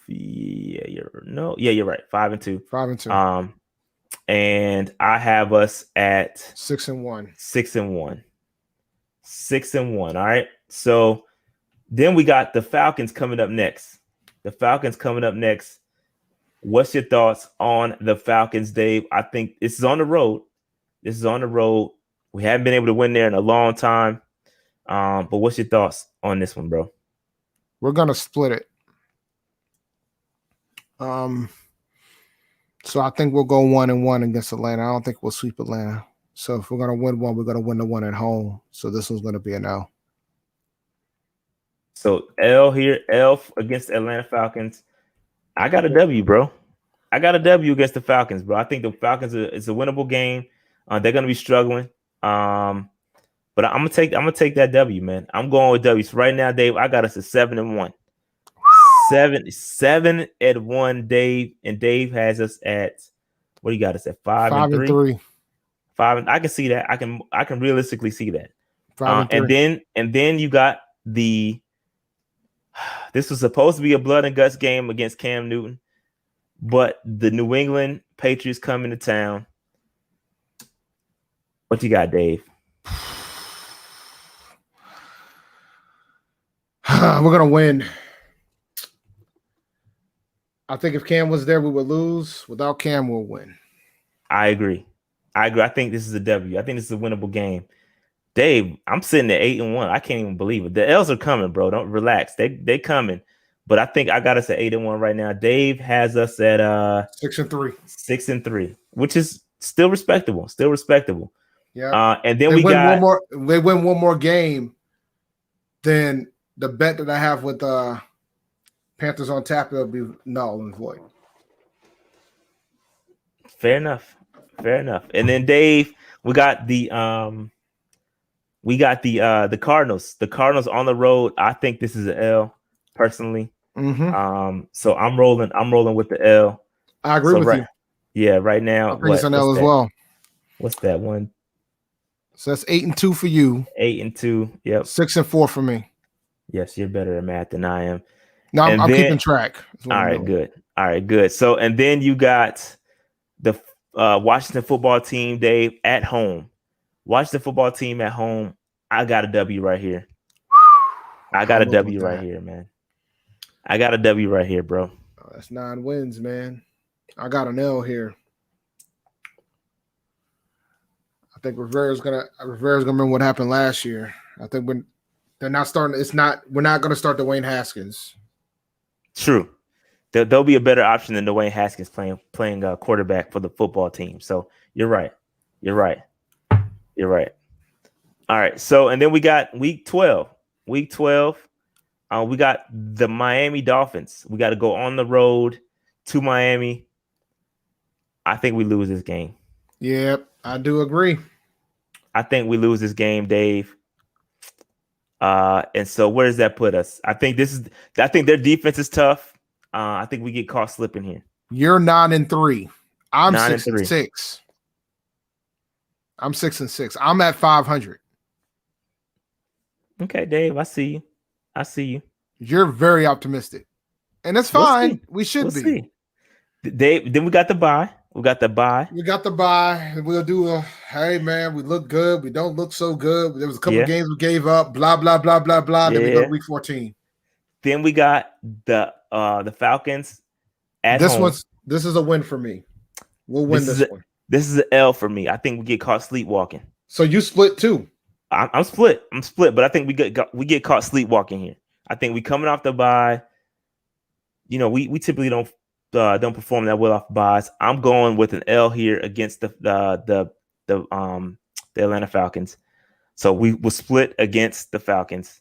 Yeah, you're right. 5-2. 5-2. And I have us at 6-1. 6-1. 6-1. All right. So then we got the Falcons coming up next. What's your thoughts on the Falcons, Dave? I think this is on the road. We haven't been able to win there in a long time. But what's your thoughts on this one, bro? We're gonna split it. So I think we'll go 1-1 against Atlanta. I don't think we'll sweep Atlanta. So if we're gonna win one, we're gonna win the one at home. So this one's gonna be an L. So L here, L against the Atlanta Falcons. I got a W, bro. I got a W against the Falcons, bro. I think the Falcons is a winnable game. They're gonna be struggling. But I'm gonna take that W, man. I'm going with W. So right now, Dave, I got us at 7-1. 7-1, Dave, and Dave has us at what do you got us at 5-3? 5. I can see that. I can realistically see that. 5-3. And then you got the. This was supposed to be a blood and guts game against Cam Newton, but the New England Patriots come into town. What you got, Dave? We're gonna win. I think if Cam was there, we would lose. Without Cam, we'll win. I agree. I think this is a W. I think this is a winnable game. Dave, I'm sitting at 8-1. I can't even believe it. The L's are coming, bro. Don't relax. They coming. But I think I got us at 8-1 right now. Dave has us at 6-3. 6-3, which is still respectable. Yeah. And then we got they win one more game than the bet that I have with Panthers on tap. It'll be null and void. Fair enough. And then Dave, we got the Cardinals. The Cardinals on the road. I think this is an L, personally. So I'm rolling with the L. I agree with you. Yeah, right now. I think it's an L as well. What's that one? So that's 8-2 for you. 8-2. Yep. 6-4 for me. Yes, you're better at math than I am. No, I'm keeping track. All right, good. So, and then you got the Washington football team, Dave, at home. Washington football team at home. I got a W right here. I got a W right here, man. I got a W right here, bro. Oh, that's 9 wins, man. I got an L here. I think Rivera's gonna remember what happened last year. I think when they're not starting, we're not gonna start Dwayne Haskins. True. There'll be a better option than Dwayne Haskins playing quarterback for the football team. So you're right. All right. So, and then we got week 12. We got the Miami Dolphins. We got to go on the road to Miami. I think we lose this game. Yep, I do agree. I think we lose this game, Dave. And so where does that put us? I think their defense is tough. I think we get caught slipping here. You're 9-3. I'm 6-6. I'm 6-6. I'm at 500. Okay, Dave, I see you. You're very optimistic. And that's fine. We should be. See. Dave, then we got the bye. We'll do hey, man, we look good. We don't look so good. There was a couple of games we gave up, blah, blah, blah, blah, blah. Then we go to week 14. Then we got the Falcons at home. This is a win for me. We'll win this one. This is an L for me. I think we get caught sleepwalking. So you split too. I'm split, but I think we get caught sleepwalking here. I think we coming off the bye. You know, we typically don't perform that well off buys. I'm going with an L here against the Atlanta Falcons. So we will split against the Falcons.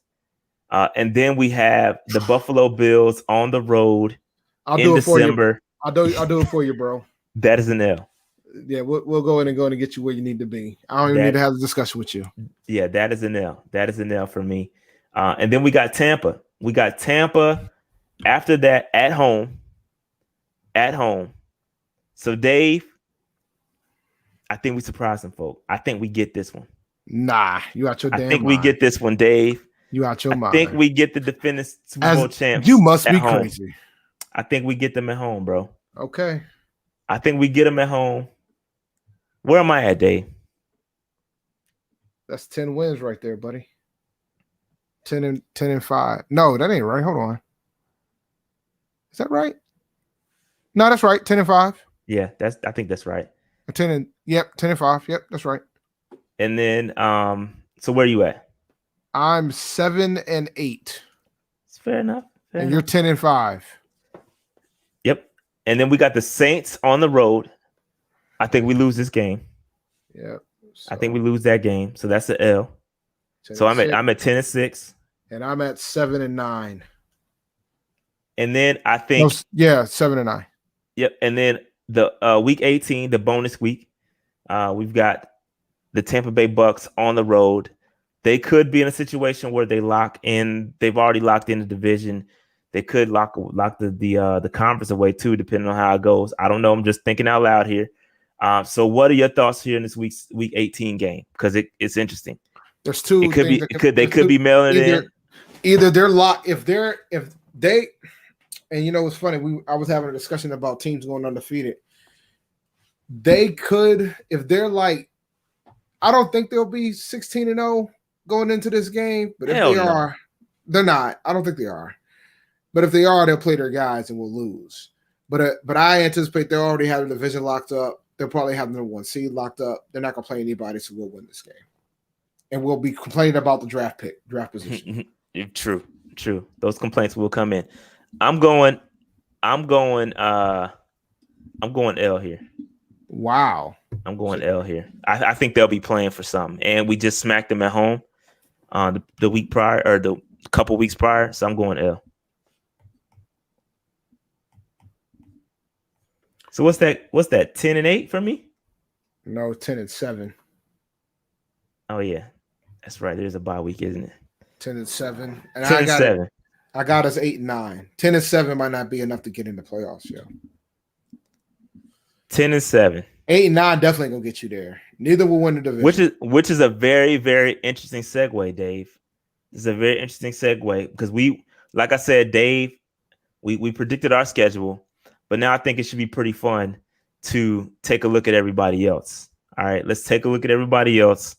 And then we have the Buffalo Bills on the road in December. I'll do it for you, bro. That is an L. Yeah, we'll go in and get you where you need to be. I don't even need to have a discussion with you. Yeah, that is an L. That is an L for me. And then we got Tampa. After that at home. So Dave, I think we surprised some folk. I think we get this one. Nah, you out your damn mind. I think we get this one, Dave. You out your mind. I think we get the defending Super Bowl champs. You must be crazy. I think we get them at home, bro. Okay. I think we get them at home. Where am I at, Dave? That's 10 wins right there, buddy. 10-5. No, that ain't right. Hold on. Is that right? No, that's right. 10-5. Yeah, I think that's right. 10-5. Yep, that's right. And then, so where are you at? I'm 7-8. It's fair enough. And you're 10-5. Yep. And then we got the Saints on the road. I think we lose this game. Yeah. I think we lose that game. So that's an L. So I'm at 10-6. And I'm at 7-9. And then I think 7-9. Yep. And then the week 18, the bonus week, we've got the Tampa Bay Bucks on the road. They could be in a situation where they lock in. They've already locked in the division. They could lock the conference away too, depending on how it goes. I don't know. I'm just thinking out loud here. So what are your thoughts here in this week 18 game? Because it's interesting. There's two. It could be mailing in. Either they're locked if they. And you know what's funny? I was having a discussion about teams going undefeated. They could, if they're like, I don't think they'll be 16-0 going into this game. But if they are, they're not. I don't think they are. But if they are, they'll play their guys and we'll lose. But I anticipate they'll already have the division locked up. They'll probably have the number 1 seed locked up. They're not gonna play anybody, so we'll win this game. And we'll be complaining about the draft position. True. Those complaints will come in. I'm going L here. Wow. I'm going L here. I think they'll be playing for something. And we just smacked them at home the week prior or the couple weeks prior. So I'm going L. So what's that? 10-8 for me? No, 10-7. Oh yeah. That's right. There's a bye week, isn't it? 10-7. And 10-7. I got us 8-9. 10-7 might not be enough to get in the playoffs, yo. 10-7. 8-9 definitely gonna get you there. Neither will win the division. Which is a very, very interesting segue, Dave. It's a very interesting segue because like I said, Dave, we predicted our schedule, but now I think it should be pretty fun to take a look at everybody else. All right, let's take a look at everybody else.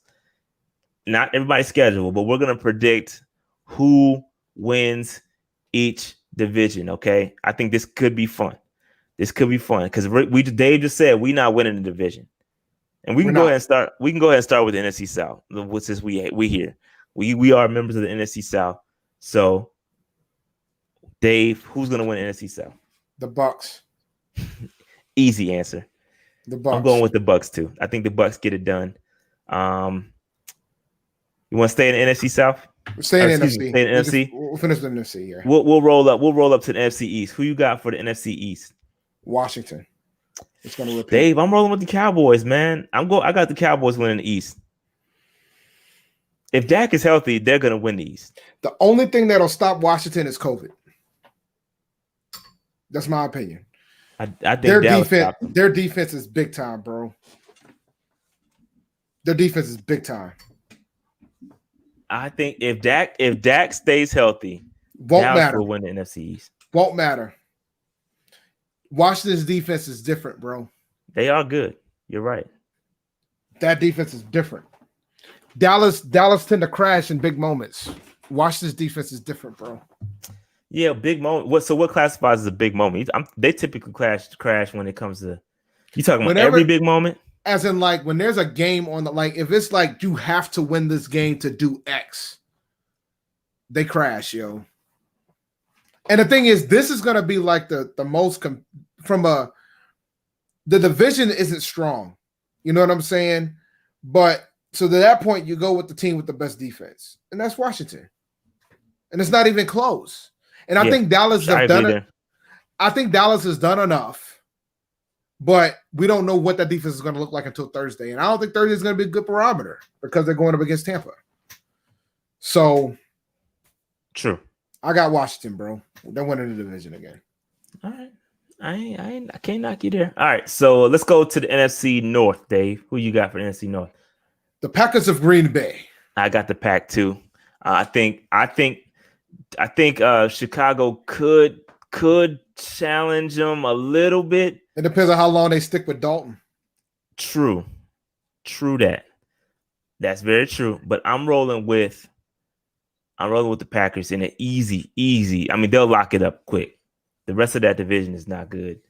Not everybody's schedule, but we're gonna predict who wins each division. Okay, I think this could be fun. This could be fun because Dave just said we not winning the division, and we can go ahead and start. We can go ahead and start with the NFC South, which is we here. We are members of the NFC South. So, Dave, who's gonna win the NFC South? The Bucks. Easy answer. The Bucks. I'm going with the Bucks too. I think the Bucks get it done. You want to stay in the NFC South? Stay in the NFC. Stay in the NFC. We'll finish the NFC here. We'll roll up. We'll roll up to the NFC East. Who you got for the NFC East? Washington. It's gonna repeat. Dave, I'm rolling with the Cowboys, man. I got the Cowboys winning the East. If Dak is healthy, they're gonna win the East. The only thing that'll stop Washington is COVID. That's my opinion. I think their defense is big time, bro. Their defense is big time. I think if Dak stays healthy, Dallas will win the NFC East. Won't matter. Washington's defense is different, bro. They are good. You're right. That defense is different. Dallas tend to crash in big moments. Washington's defense is different, bro. Yeah, big moment. What classifies as a big moment? They typically crash when it comes to. You talking about every big moment? As in, like, when there's a game on if it's like you have to win this game to do X, they crash, yo. And the thing is, this is gonna be like the most the division isn't strong. You know what I'm saying? But so to that point, you go with the team with the best defense, and that's Washington. And it's not even close. And I think Dallas has done it. I think Dallas has done enough, but we don't know what that defense is going to look like until Thursday. And I don't think Thursday is going to be a good barometer because they're going up against Tampa. So, true. I got Washington, bro. They're winning the division again. All right. I can't knock you there. All right. So let's go to the NFC North, Dave. Who you got for the NFC North? The Packers of Green Bay. I got the Pack too. I think Chicago could challenge them a little bit. It depends on how long they stick with Dalton. True that. That's very true. But I'm rolling with the Packers in an easy. I mean, they'll lock it up quick. The rest of that division is not good.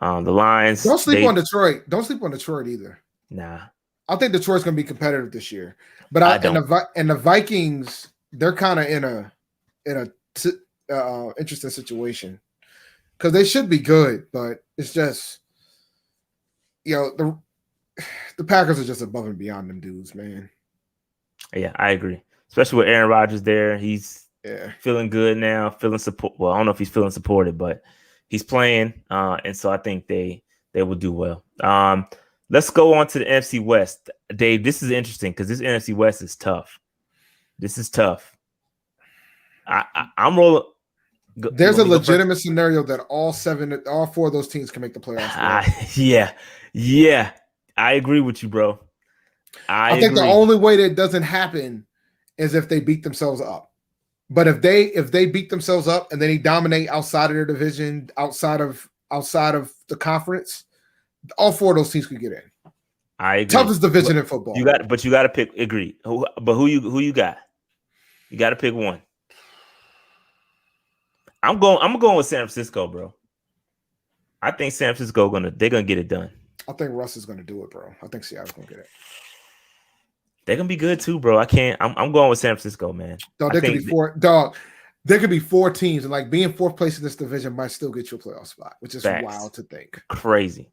The Lions. Don't sleep on Detroit. Don't sleep on Detroit either. Nah. I think Detroit's going to be competitive this year. But the Vikings, they're kind of in a interesting situation because they should be good, but it's just, the Packers are just above and beyond them dudes, man. Yeah, I agree. Especially with Aaron Rodgers there. He's feeling good now, feeling support. Well, I don't know if he's feeling supported, but he's playing. And so I think they will do well. Let's go on to the NFC West. Dave, this is interesting because this NFC West is tough. This is tough. I'm rolling. There's a legitimate scenario that all four of those teams can make the playoffs. Yeah. I agree with you, bro. I think the only way that doesn't happen is if they beat themselves up. But if they beat themselves up and then they dominate outside of their division, outside of the conference, all four of those teams could get in. I agree. Toughest division in football. You got to pick. Agree. But who you got? You got to pick one. I'm going with San Francisco, bro. I think San Francisco they're gonna get it done. I think Russ is gonna do it, bro. I think Seattle's gonna get it. They're gonna be good too, bro. I'm going with San Francisco, man. Dog, there could be four teams, and like being fourth place in this division might still get you a playoff spot, which is wild to think. Crazy.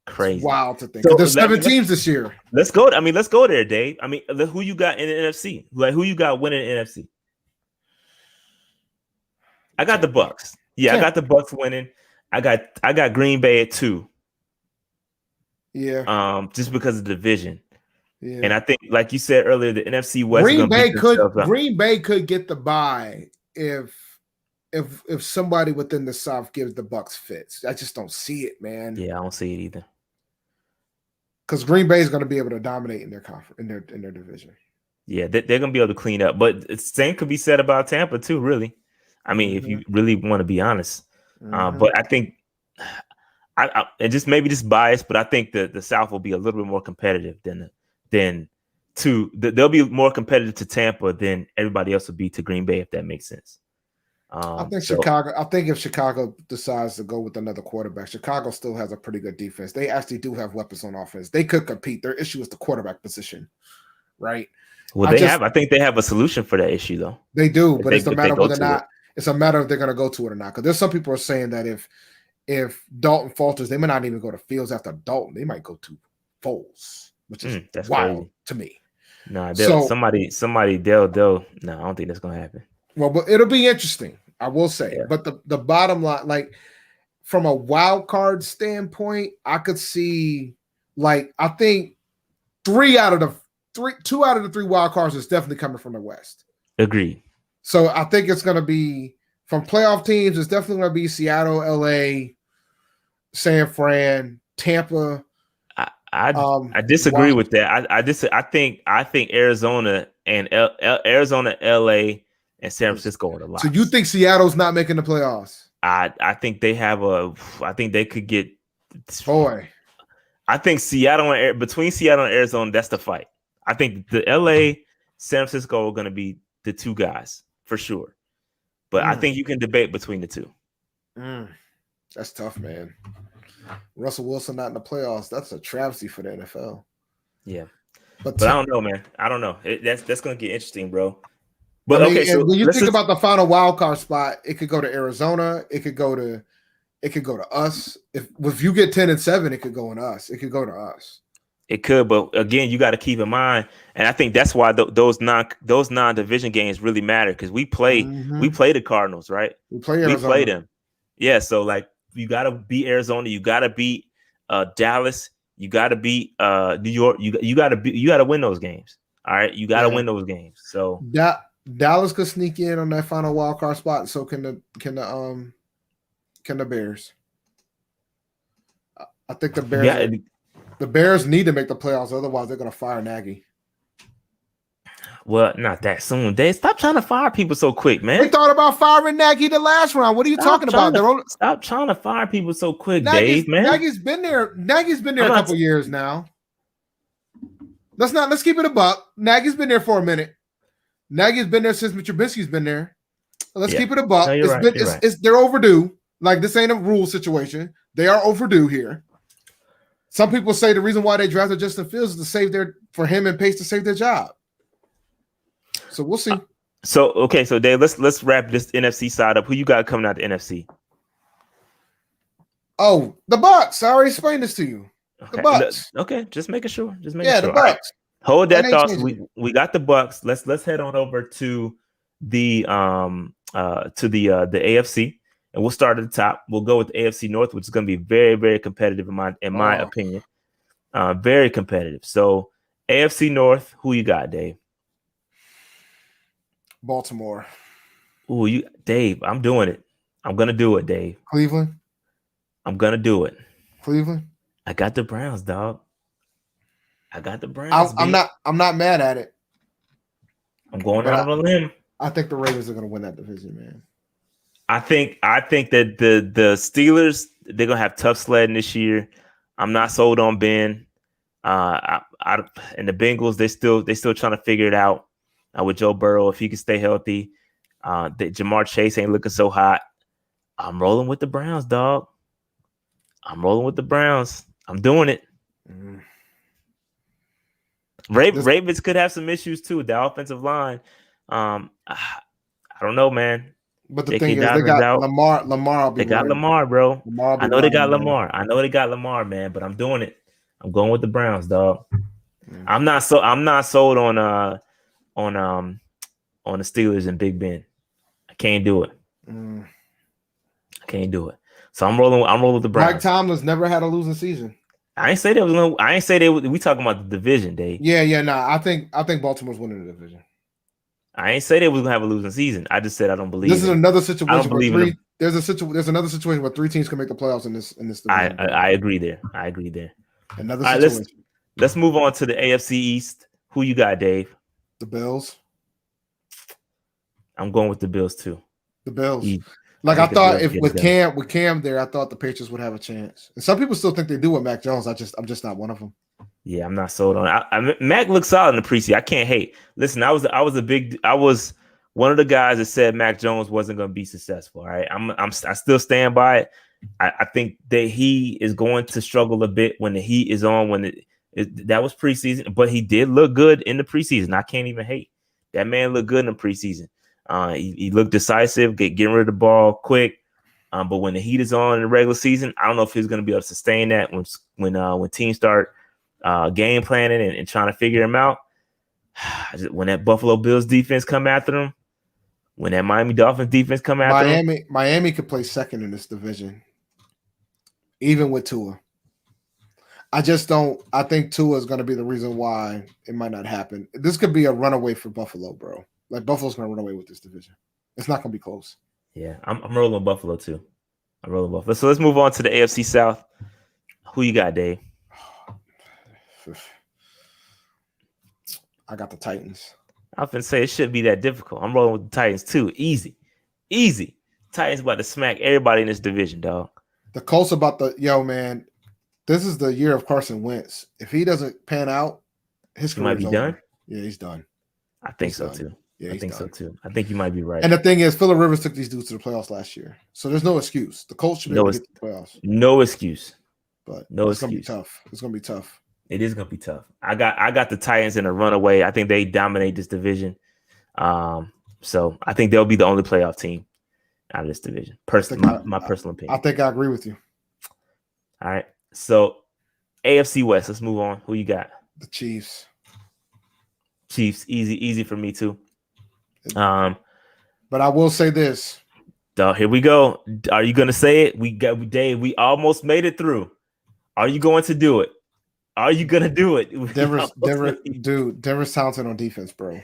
It's wild to think. So, there's 7 teams this year. Let's go. I mean, let's go there, Dave. I mean, who you got in the NFC? Like, who you got winning the NFC? I got the Bucks. Yeah, I got the Bucks winning. I got Green Bay at 2. Yeah. Just because of the division. Yeah. And I think, like you said earlier, the NFC West. Green Bay could get the bye if if somebody within the South gives the Bucks fits. I just don't see it, man. Yeah, I don't see it either. Because Green Bay is going to be able to dominate in their conference, in their division. Yeah, they're going to be able to clean up. But the same could be said about Tampa too, really. I mean, if you really want to be honest. But I think and just maybe just biased, but I think the South will be a little bit more competitive they'll be more competitive to Tampa than everybody else would be to Green Bay, if that makes sense. I think if Chicago decides to go with another quarterback, Chicago still has a pretty good defense. They actually do have weapons on offense. They could compete. Their issue is the quarterback position, right? Well, I think they have a solution for that issue, though. They do, but it's a matter of whether or not it's a matter if they're going to go to it or not. Because there's some people are saying that if Dalton falters, they may not even go to Fields after Dalton. They might go to Foles, which is wild crazy to me. Nah, somebody they'll no, I don't think that's gonna happen. Well, but it'll be interesting, I will say. Yeah. But the bottom line, like from a wild card standpoint, I could see I think two out of the three wild cards is definitely coming from the West. Agreed. So I think it's gonna be from playoff teams, it's definitely gonna be Seattle, LA, San Fran, Tampa. I disagree with that. I think Arizona and Arizona, LA, and San Francisco are the lots. So you think Seattle's not making the playoffs? I think they have I think they could get. Boy, I think between Seattle and Arizona, that's the fight. I think the LA, San Francisco are going to be the two guys for sure. But I think you can debate between the two. That's tough, man. Russell Wilson not in the playoffs. That's a travesty for the NFL. Yeah. But I don't know, man. I don't know. That's going to get interesting, bro. But okay, so when you think about the final wild card spot, it could go to Arizona. It could go to us. If you get 10-7, it could go on us. It could go to us. It could, but again, you got to keep in mind, and I think that's why those non-division games really matter, because we play the Cardinals, right? We play them. Yeah, so you got to beat Arizona, you got to beat Dallas, you got to beat New York. You got to win those games. All right, you got to win those games. So Dallas could sneak in on that final wild card spot. So can the Bears? I think the Bears. Yeah, the Bears need to make the playoffs, otherwise they're going to fire Nagy. Well, not that soon. They stop trying to fire people so quick, man. They thought about firing Nagy the last round. What are you talking about? Stop trying to fire people so quick, Dave, man. Nagy's been there a couple years now. Let's keep it a buck. Nagy's been there for a minute. Nagy's been there since Mitch Trubisky's been there. Let's keep it a buck. No, they're overdue. This ain't a rule situation. They are overdue here. Some people say the reason why they drafted Justin Fields is for him and Pace to save their job. So we'll see. So Dave, let's wrap this NFC side up. Who you got coming out the NFC? Oh, the Bucks. I already explained this to you. Okay. The Bucks. Okay, just making sure. The Bucks. Right. Hold that thought. We got the Bucks. Let's head on over to the AFC. And we'll start at the top. We'll go with the AFC North, which is going to be very, very competitive in my opinion. Very competitive. So AFC North, who you got, Dave? Baltimore. Ooh, Dave, I'm doing it. I'm going to do it, Dave. Cleveland. I'm going to do it. Cleveland. I got the Browns, dog. I got the Browns. I'm not mad at it. I'm going out on a limb. I think the Ravens are going to win that division, man. I think that the Steelers, they're gonna have tough sledding this year. I'm not sold on Ben. And the Bengals, they still trying to figure it out with Joe Burrow if he can stay healthy. Jamar Chase ain't looking so hot. I'm rolling with the Browns, dog. I'm rolling with the Browns. I'm doing it. Ravens could have some issues too with the offensive line. I don't know, man. But the thing is, they got Lamar. They got Lamar, bro. I know they got Lamar, man. But I'm doing it. I'm going with the Browns, dog. I'm not sold on the Steelers and Big Ben. I can't do it. I can't do it. So I'm rolling with the Browns. Mike Tomlin's never had a losing season. I ain't say they. We talking about the division, Dave. Yeah. Nah, I think Baltimore's winning the division. I ain't say they was gonna have a losing season. I just said I don't believe. This is another situation where believe there's another situation where 3 teams can make the playoffs in this division. I agree there. Another All situation. right, let's move on to the AFC East. Who you got, Dave? The Bills. I'm going with the Bills too. The Bills. I thought with Cam there, I thought the Patriots would have a chance. And some people still think they do with Mac Jones. I'm just not one of them. Yeah, I'm not sold on it. Mac looked solid in the preseason. I can't hate. Listen, I was one of the guys that said Mac Jones wasn't going to be successful. All right, I still stand by it. I think that he is going to struggle a bit when the heat is on. That was preseason, but he did look good in the preseason. I can't even hate. That man looked good in the preseason. He looked decisive, getting rid of the ball quick. But when the heat is on in the regular season, I don't know if he's going to be able to sustain that when teams start game planning and trying to figure him out. When that Buffalo Bills defense come after them, when that Miami Dolphins defense come after them. Miami could play second in this division, even with Tua. I think Tua is going to be the reason why it might not happen. This could be a runaway for Buffalo, bro. Like, Buffalo's going to run away with this division. It's not going to be close. Yeah, I'm rolling Buffalo too. I'm rolling Buffalo. So let's move on to the AFC South. Who you got, Dave? I got the Titans. I was going to say it shouldn't be that difficult. I'm rolling with the Titans too. Easy. Titans about to smack everybody in this division, dog. The Colts man. This is the year of Carson Wentz. If he doesn't pan out, his career might be done. Yeah, he's done. I think so too. Yeah, I think so too. I think you might be right. And the thing is, Phillip Rivers took these dudes to the playoffs last year, so there's no excuse. The Colts should be able to get to the playoffs. No excuse. But it's gonna be tough. It's gonna be tough. It is gonna be tough. I got the Titans in a runaway. I think they dominate this division. So I think they'll be the only playoff team out of this division. My personal opinion. I think I agree with you. All right. So AFC West. Let's move on. Who you got? The Chiefs. Easy for me too. But I will say this. Here we go. Are you gonna say it? Dave. We almost made it through. Are you going to do it? Are you gonna do it? Denver's talented on defense, bro.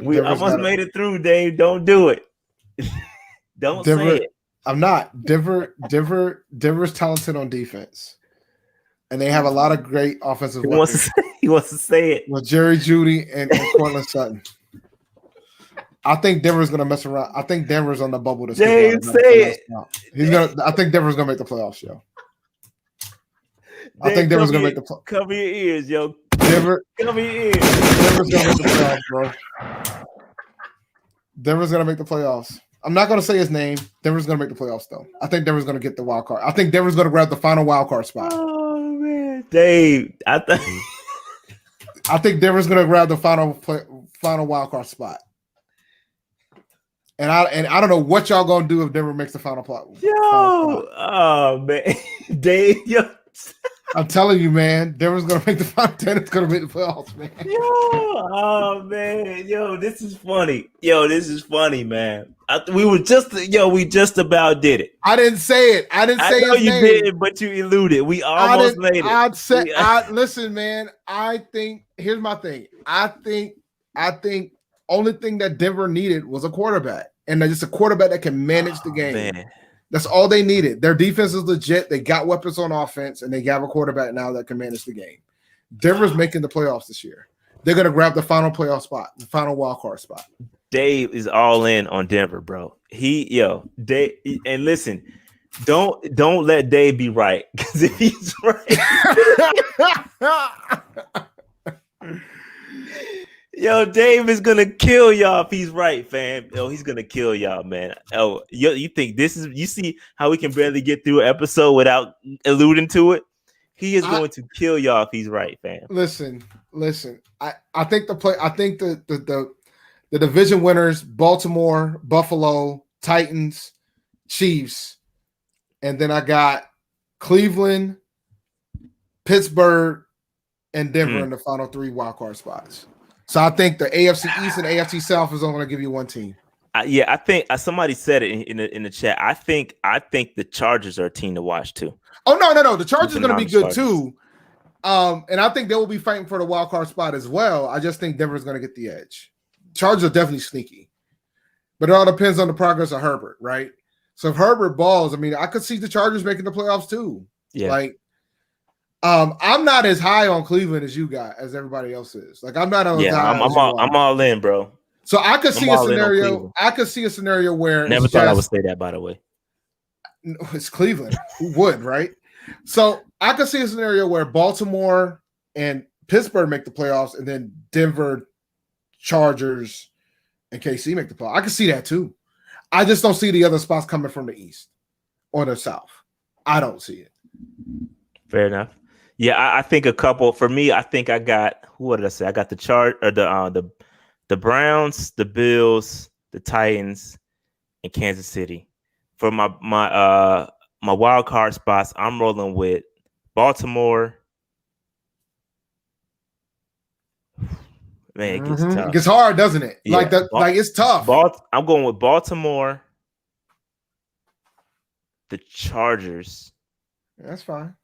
We almost made it through, Dave. Don't do it. Don't say it. I'm not. Denver's talented on defense, and they have a lot of great offensive weapons. He wants to say it with Jerry Jeudy and Cortland Sutton. I think Denver's gonna mess around. I think Denver's on the bubble. Dave, say it. I think Denver's gonna make the playoffs, yo. I think Denver's gonna make the playoffs. Cover your ears, yo. Denver, cover your ears. Denver's gonna make the playoffs, bro. Denver's gonna make the playoffs. I'm not gonna say his name. Denver's gonna make the playoffs, though. I think Denver's gonna get the wild card. I think Denver's gonna grab the final wild card spot. Oh man, Dave, I think Denver's gonna grab the final wild card spot. And I don't know what y'all gonna do if Denver makes the final plot. Oh man, Dave, yo. I'm telling you, man, Denver's gonna make the final 10. It's gonna make the playoffs, man. Oh man, this is funny. This is funny, man. We just about did it. I didn't say it. I didn't say it. You didn't, but you eluded. We almost made it. Listen, man. I think here's my thing. I think only thing that Denver needed was a quarterback, and just a quarterback that can manage the game. Man. That's all they needed. Their defense is legit. They got weapons on offense, and they have a quarterback now that can manage the game. Denver's making the playoffs this year. They're going to grab the final playoff spot, the final wild card spot. Dave is all in on Denver, bro. Dave, and listen, don't let Dave be right, because if he's right, Dave is gonna kill y'all if he's right, fam. He's gonna kill y'all, man. You think this is? You see how we can barely get through an episode without alluding to it? He is going to kill y'all if he's right, fam. Listen. I think the division winners: Baltimore, Buffalo, Titans, Chiefs, and then I got Cleveland, Pittsburgh, and Denver in the final 3 wild card spots. So I think the AFC East and AFC South is only going to give you one team. I think somebody said it in the chat. I think the Chargers are a team to watch too. Oh no, the Chargers are going to be good too. And I think they will be fighting for the wild card spot as well. I just think Denver's going to get the edge. Chargers are definitely sneaky, but it all depends on the progress of Herbert, right? So if Herbert balls, I mean, I could see the Chargers making the playoffs too. Yeah. Like, I'm not as high on Cleveland as everybody else is. Like, I'm not on. Yeah, I'm all in, bro. So I could see a scenario. I could see a scenario where never thought I would say that, by the way. No, it's Cleveland. Who would, right? So I could see a scenario where Baltimore and Pittsburgh make the playoffs, and then Denver, Chargers, and KC make the playoffs. I can see that too. I just don't see the other spots coming from the East or the South. I don't see it. Fair enough. Yeah, I think a couple. For me, I think I got, what did I say? I got the Browns, the Bills, the Titans, and Kansas City. For my wild card spots, I'm rolling with Baltimore. Man, it gets tough. It gets hard, doesn't it? Yeah. Like it's tough. I'm going with Baltimore, the Chargers. That's fine.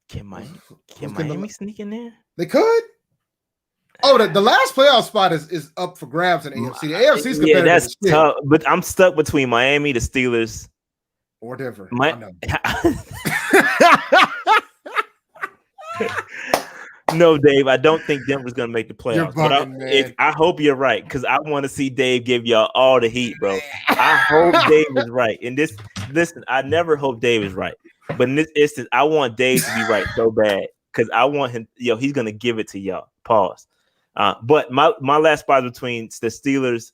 Can Miami sneak in there? They could. Oh, the last playoff spot is up for grabs in the AFC. The AFC's competitive. Yeah, that's tough. But I'm stuck between Miami, the Steelers, or Denver. No, Dave, I don't think Denver's gonna make the playoffs. You're bugging, man. I hope you're right, because I want to see Dave give y'all all the heat, bro. I hope Dave is right. Listen, I never hope Dave is right, but in this instance, I want Dave to be right so bad, because I want him. He's gonna give it to y'all. Pause. But my last spot is between the Steelers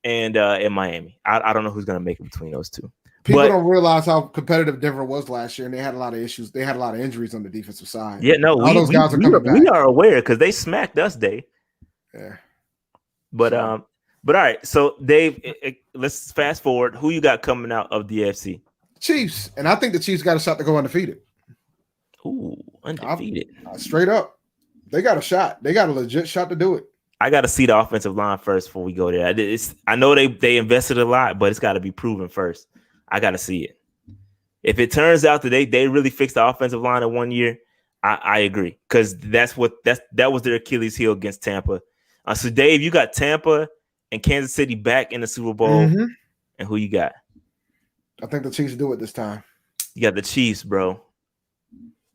and Miami. I don't know who's gonna make it between those two. People don't realize how competitive Denver was last year, and they had a lot of issues. They had a lot of injuries on the defensive side. Yeah, no, all those guys are coming back. We are aware because they smacked us, Dave. Yeah. But all right. So Dave, let's fast forward. Who you got coming out of the AFC? Chiefs, and I think the Chiefs got a shot to go undefeated. Ooh, undefeated. Straight up, they got a shot. They got a legit shot to do it. I got to see the offensive line first before we go there. I know they invested a lot, but it's got to be proven first. I got to see it. If it turns out that they really fixed the offensive line in 1 year, I agree, because that was their Achilles heel against Tampa. So Dave, you got Tampa and Kansas City back in the Super Bowl, and who you got? I think the Chiefs do it this time. You got the Chiefs, bro.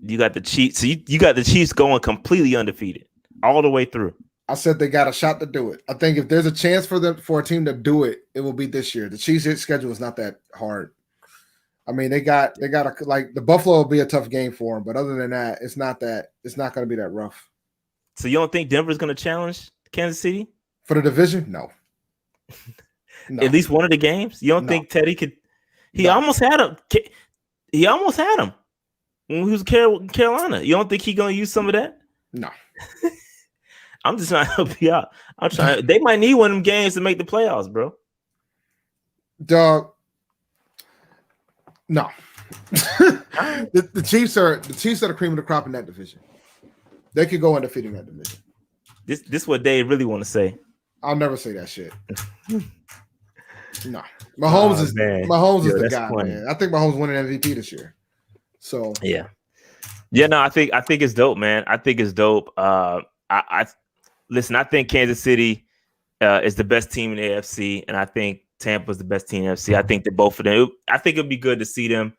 You got the Chiefs. So you got the Chiefs going completely undefeated all the way through. I said they got a shot to do it. I think if there's a chance for a team to do it, it will be this year. The Chiefs' schedule is not that hard. I mean, they got the Buffalo will be a tough game for them, but other than that, it's not going to be that rough. So you don't think Denver's going to challenge Kansas City for the division? No. At least one of the games. You don't think Teddy could? He almost had him. He almost had him when he was Carolina. You don't think he's going to use some of that? No. I'm just trying to help you out. They might need one of them games to make the playoffs, bro. Dog. No. the Chiefs are the cream of the crop in that division. They could go undefeated in that division. This is what they really want to say. I'll never say that shit. No. Mahomes is the guy, funny. Man. I think Mahomes winning MVP this year. So yeah. No, I think it's dope, man. I think it's dope. Listen, I think Kansas City is the best team in the AFC, and I think Tampa is the best team in the AFC. I think that both of them. I think it'd be good to see them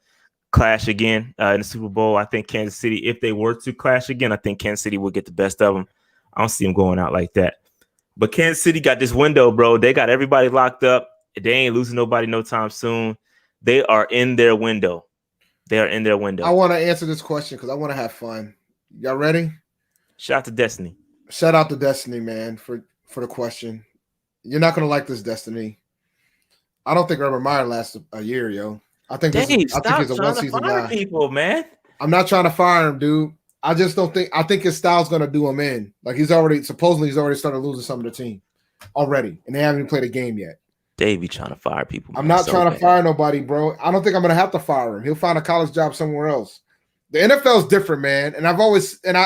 clash again in the Super Bowl. I think Kansas City, if they were to clash again, I think Kansas City would get the best of them. I don't see them going out like that. But Kansas City got this window, bro. They got everybody locked up. They ain't losing nobody no time soon. They are in their window. They are in their window. I want to answer this question because I want to have fun. Y'all ready? Shout out to Destiny. Shout out to Destiny, man, for the question. You're not going to like this, Destiny. I don't think Urban Meyer lasts a year, yo. I think he's a one-season guy. People, man. I'm not trying to fire him, dude. I just don't think – I think his style's going to do him in. Like, he's already started losing some of the team already, and they haven't even played a game yet. Davey trying to fire people. I'm not trying to fire nobody, bro. I don't think I'm going to have to fire him. He'll find a college job somewhere else. The NFL is different, man. And I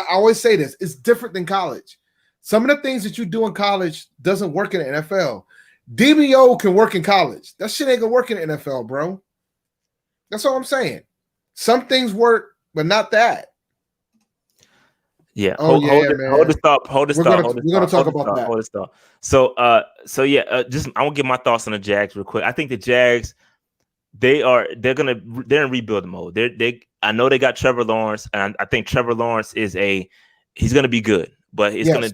always say this, it's different than college. Some of the things that you do in college doesn't work in the NFL. DBO can work in college. That shit ain't gonna work in the NFL, bro. That's all I'm saying. Some things work, but not that. Yeah. Oh Hold man. the thought. Hold the We're thought. gonna talk about that. Hold the thought. So yeah. Just I want to get my thoughts on the Jags real quick. I think the Jags, they're in rebuild mode. I know they got Trevor Lawrence, and I think Trevor Lawrence he's gonna be good, but it's gonna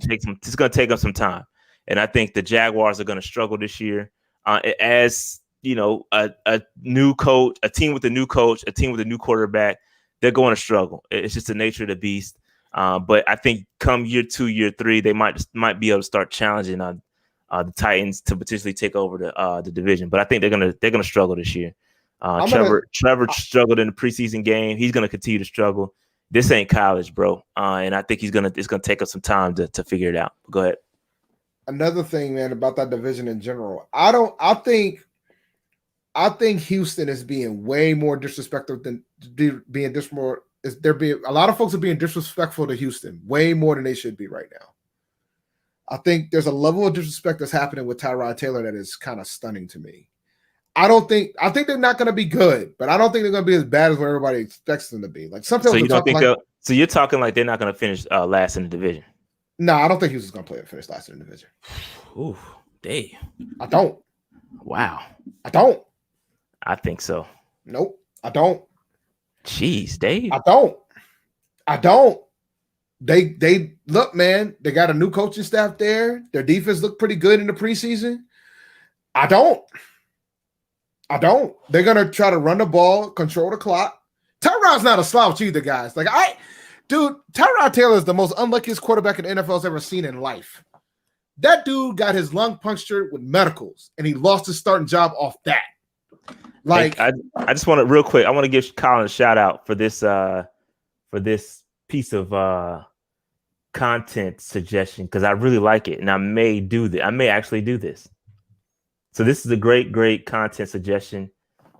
take them some time. And I think the Jaguars are gonna struggle this year. As you know, a new coach, a team with a new coach, a team with a new quarterback, they're going to struggle. It's just the nature of the beast. But I think come year 2, year 3, they might be able to start challenging the Titans to potentially take over the division. But I think they're gonna struggle this year. Trevor struggled in the preseason game. He's gonna continue to struggle. This ain't college, bro. And I think it's gonna take us some time to figure it out. Go ahead. Another thing, man, about that division in general, I think Houston is being way more disrespectful than being more. A lot of folks are being disrespectful to Houston way more than they should be right now. I think there's a level of disrespect that's happening with Tyrod Taylor that is kind of stunning to me. I think they're not going to be good, but I don't think they're going to be as bad as what everybody expects them to be. Like sometimes, so you're talking like they're not going to finish last in the division? No, I don't think Houston's going to finish last in the division. Ooh, damn. I don't. Wow. I don't. I think so. Nope. I don't. Jeez, Dave. I don't. They look, man. They got a new coaching staff there. Their defense looked pretty good in the preseason. I don't. They're gonna try to run the ball, control the clock. Tyrod's not a slouch either, guys. Tyrod Taylor is the most unluckiest quarterback in the NFL's ever seen in life. That dude got his lung punctured with medicals, and he lost his starting job off that. Like, I just want to real quick. I want to give Colin a shout out for this piece of content suggestion because I really like it, and I may do this. I may actually do this. So this is a great content suggestion,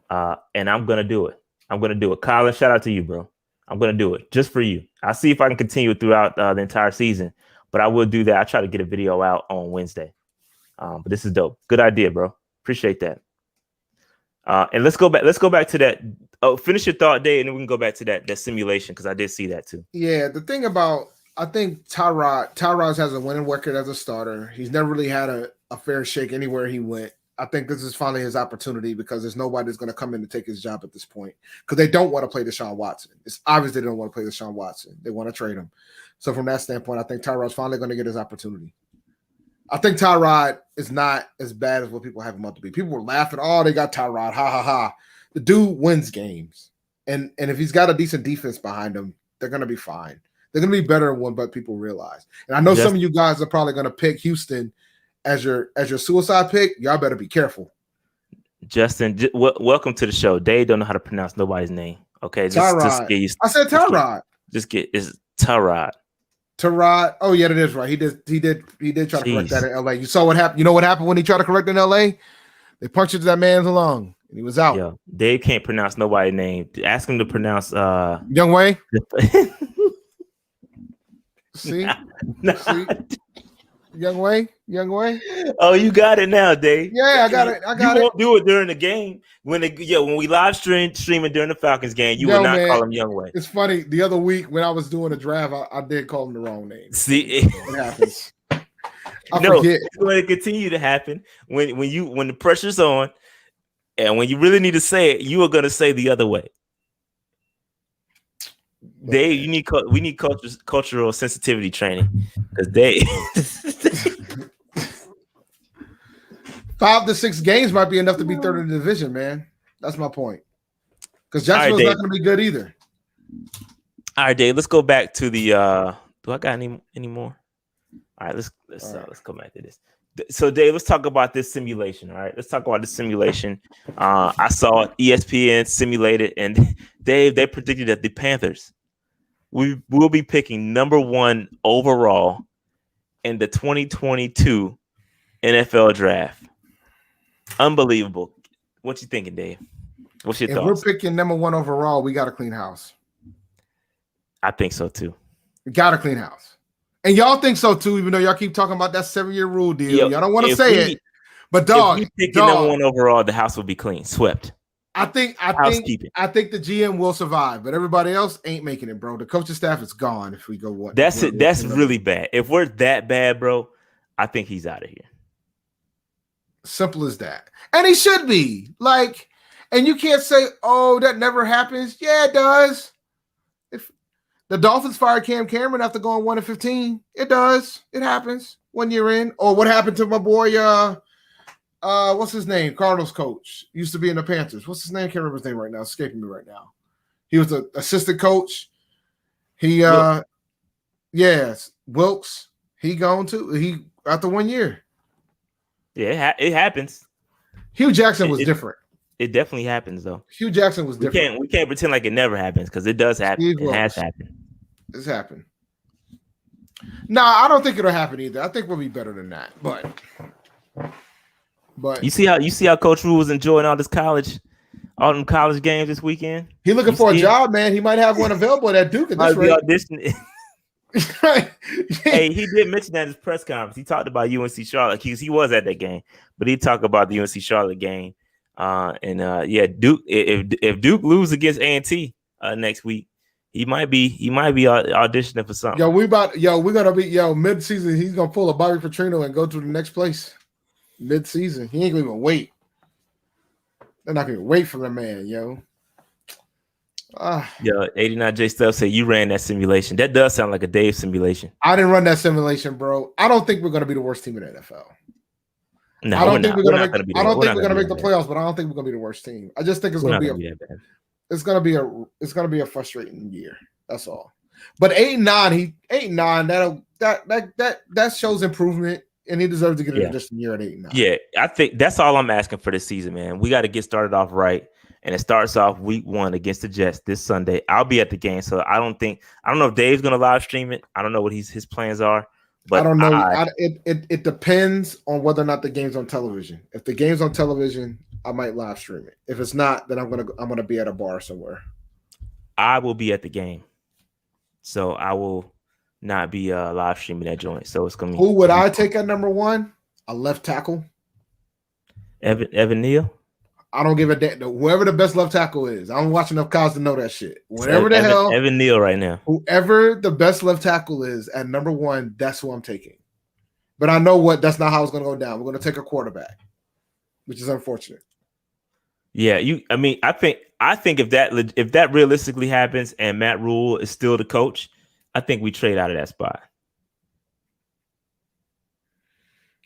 and I'm gonna do it. Colin, shout out to you, bro. I'm gonna do it just for you. I'll see if I can continue it throughout the entire season, but I will do that. I try to get a video out on Wednesday. But this is dope. Good idea, bro. Appreciate that. And let's go back to that. Oh, finish your thought, Dave, and then we can go back to that simulation because I did see that too. Yeah, the thing about I think Tyrod has a winning record as a starter. He's never really had a fair shake anywhere he went. I think this is finally his opportunity because there's nobody that's going to come in to take his job at this point because they don't want to play Deshaun Watson. It's obvious they don't want to play Deshaun Watson. They want to trade him. So from that standpoint, I think Tyrod's finally going to get his opportunity. I think Tyrod is not as bad as what people have him up to be. People were laughing, oh, they got Tyrod, ha, ha, ha. The dude wins games. And if he's got a decent defense behind him, they're going to be fine. They're going to be better than what but people realize. And I know some of you guys are probably going to pick Houston as your suicide pick. Y'all better be careful. Justin, welcome to the show. Dave don't know how to pronounce nobody's name. Okay, just get used. I said Tyrod. It's Tyrod. Tyrod. Oh yeah, that is right. He did try to correct that in LA. You saw what happened. You know what happened when he tried to correct in LA? They punctured that man's lung and he was out. Yo, Dave can't pronounce nobody's name. Ask him to pronounce Young Wei. See? See? Young Wei. Oh, you got it now, Dave. Yeah, I got it. You won't do it during the game when we live streaming during the Falcons game. You will not call him Young Wei. It's funny. The other week when I was doing a draft, I did call him the wrong name. See, it happens. It's going to continue to happen when the pressure's on, and when you really need to say it, you are going to say the other way. Dave, we need cultural sensitivity training because Dave. 5 to 6 games might be enough to be third in the division, man. That's my point. Because Jacksonville's not going to be good either. All right, Dave. Let's go back to the. Do I got any more? All right, let's go back to this. So, Dave, let's talk about this simulation. All right, let's talk about this simulation. I saw ESPN simulated, and Dave, they predicted that the Panthers will be picking number 1 overall in the 2022 NFL draft. Unbelievable. What you thinking, Dave? What's your thoughts? If we're picking number 1 overall, we got to clean house. I think so too. We got to clean house. And y'all think so too, even though y'all keep talking about that 7-year rule deal. Y'all don't want to say it. But dog, if we pick number 1 overall, the house will be clean, swept. I think the GM will survive, but everybody else ain't making it, bro. The coaching staff is gone. If we go what? That's it. That's really bad. If we're that bad, bro, I think he's out of here. Simple as that. And he should be. Like, and you can't say, oh, that never happens. Yeah, it does. If the Dolphins fired Cam Cameron after going 1-15, it does. It happens 1 year in. Or what happened to my boy, what's his name? Cardinals coach. Used to be in the Panthers. What's his name? Can't remember his name right now. It's escaping me right now. He was an assistant coach. He yes, Wilkes. He gone too. He after 1 year. Yeah, it happens. Hugh Jackson was different. It definitely happens, though. Hugh Jackson was different. We can't pretend like it never happens because it does happen. It has happened. It's happened. No, I don't think it'll happen either. I think we'll be better than that. But you see how Coach Rule was enjoying all them college games this weekend. He looking for a job, man. He might have one available at Duke at this rate. Auditioning. Hey, he did mention that in his press conference. He talked about UNC Charlotte because he was at that game, but he talked about the UNC Charlotte game. Duke. If Duke loses against A&T next week, he might be auditioning for something. We're gonna be mid-season. He's gonna pull a Bobby Petrino and go to the next place. Mid-season, he ain't gonna even wait. They're not gonna wait for the man, 89J Stuff said you ran that simulation. That does sound like a Dave simulation. I didn't run that simulation, bro. I don't think we're gonna be the worst team in the NFL. No, I don't think we're gonna make the playoffs, but I don't think we're gonna be the worst team. I just think it's gonna be a frustrating year. That's all. But 8-9, that shows improvement, and he deserves to get an additional year at 8-9. Yeah, I think that's all I'm asking for this season, man. We got to get started off right. And it starts off week 1 against the Jets this Sunday. I'll be at the game, so I don't know if Dave's gonna live stream it. I don't know what his plans are, but I don't know. It depends on whether or not the game's on television. If the game's on television, I might live stream it. If it's not, then I'm gonna be at a bar somewhere. I will be at the game, so I will not be live streaming that joint. So it's gonna be. Who would I take at number 1? A left tackle. Evan Neal. I don't give a damn. Whoever the best left tackle is, I don't watch enough college to know that shit. Whatever the hell, Evan Neal right now. Whoever the best left tackle is at number 1, that's who I'm taking. But I know that's not how it's going to go down. We're going to take a quarterback, which is unfortunate. Yeah, I think if that realistically happens and Matt Rule is still the coach, I think we trade out of that spot.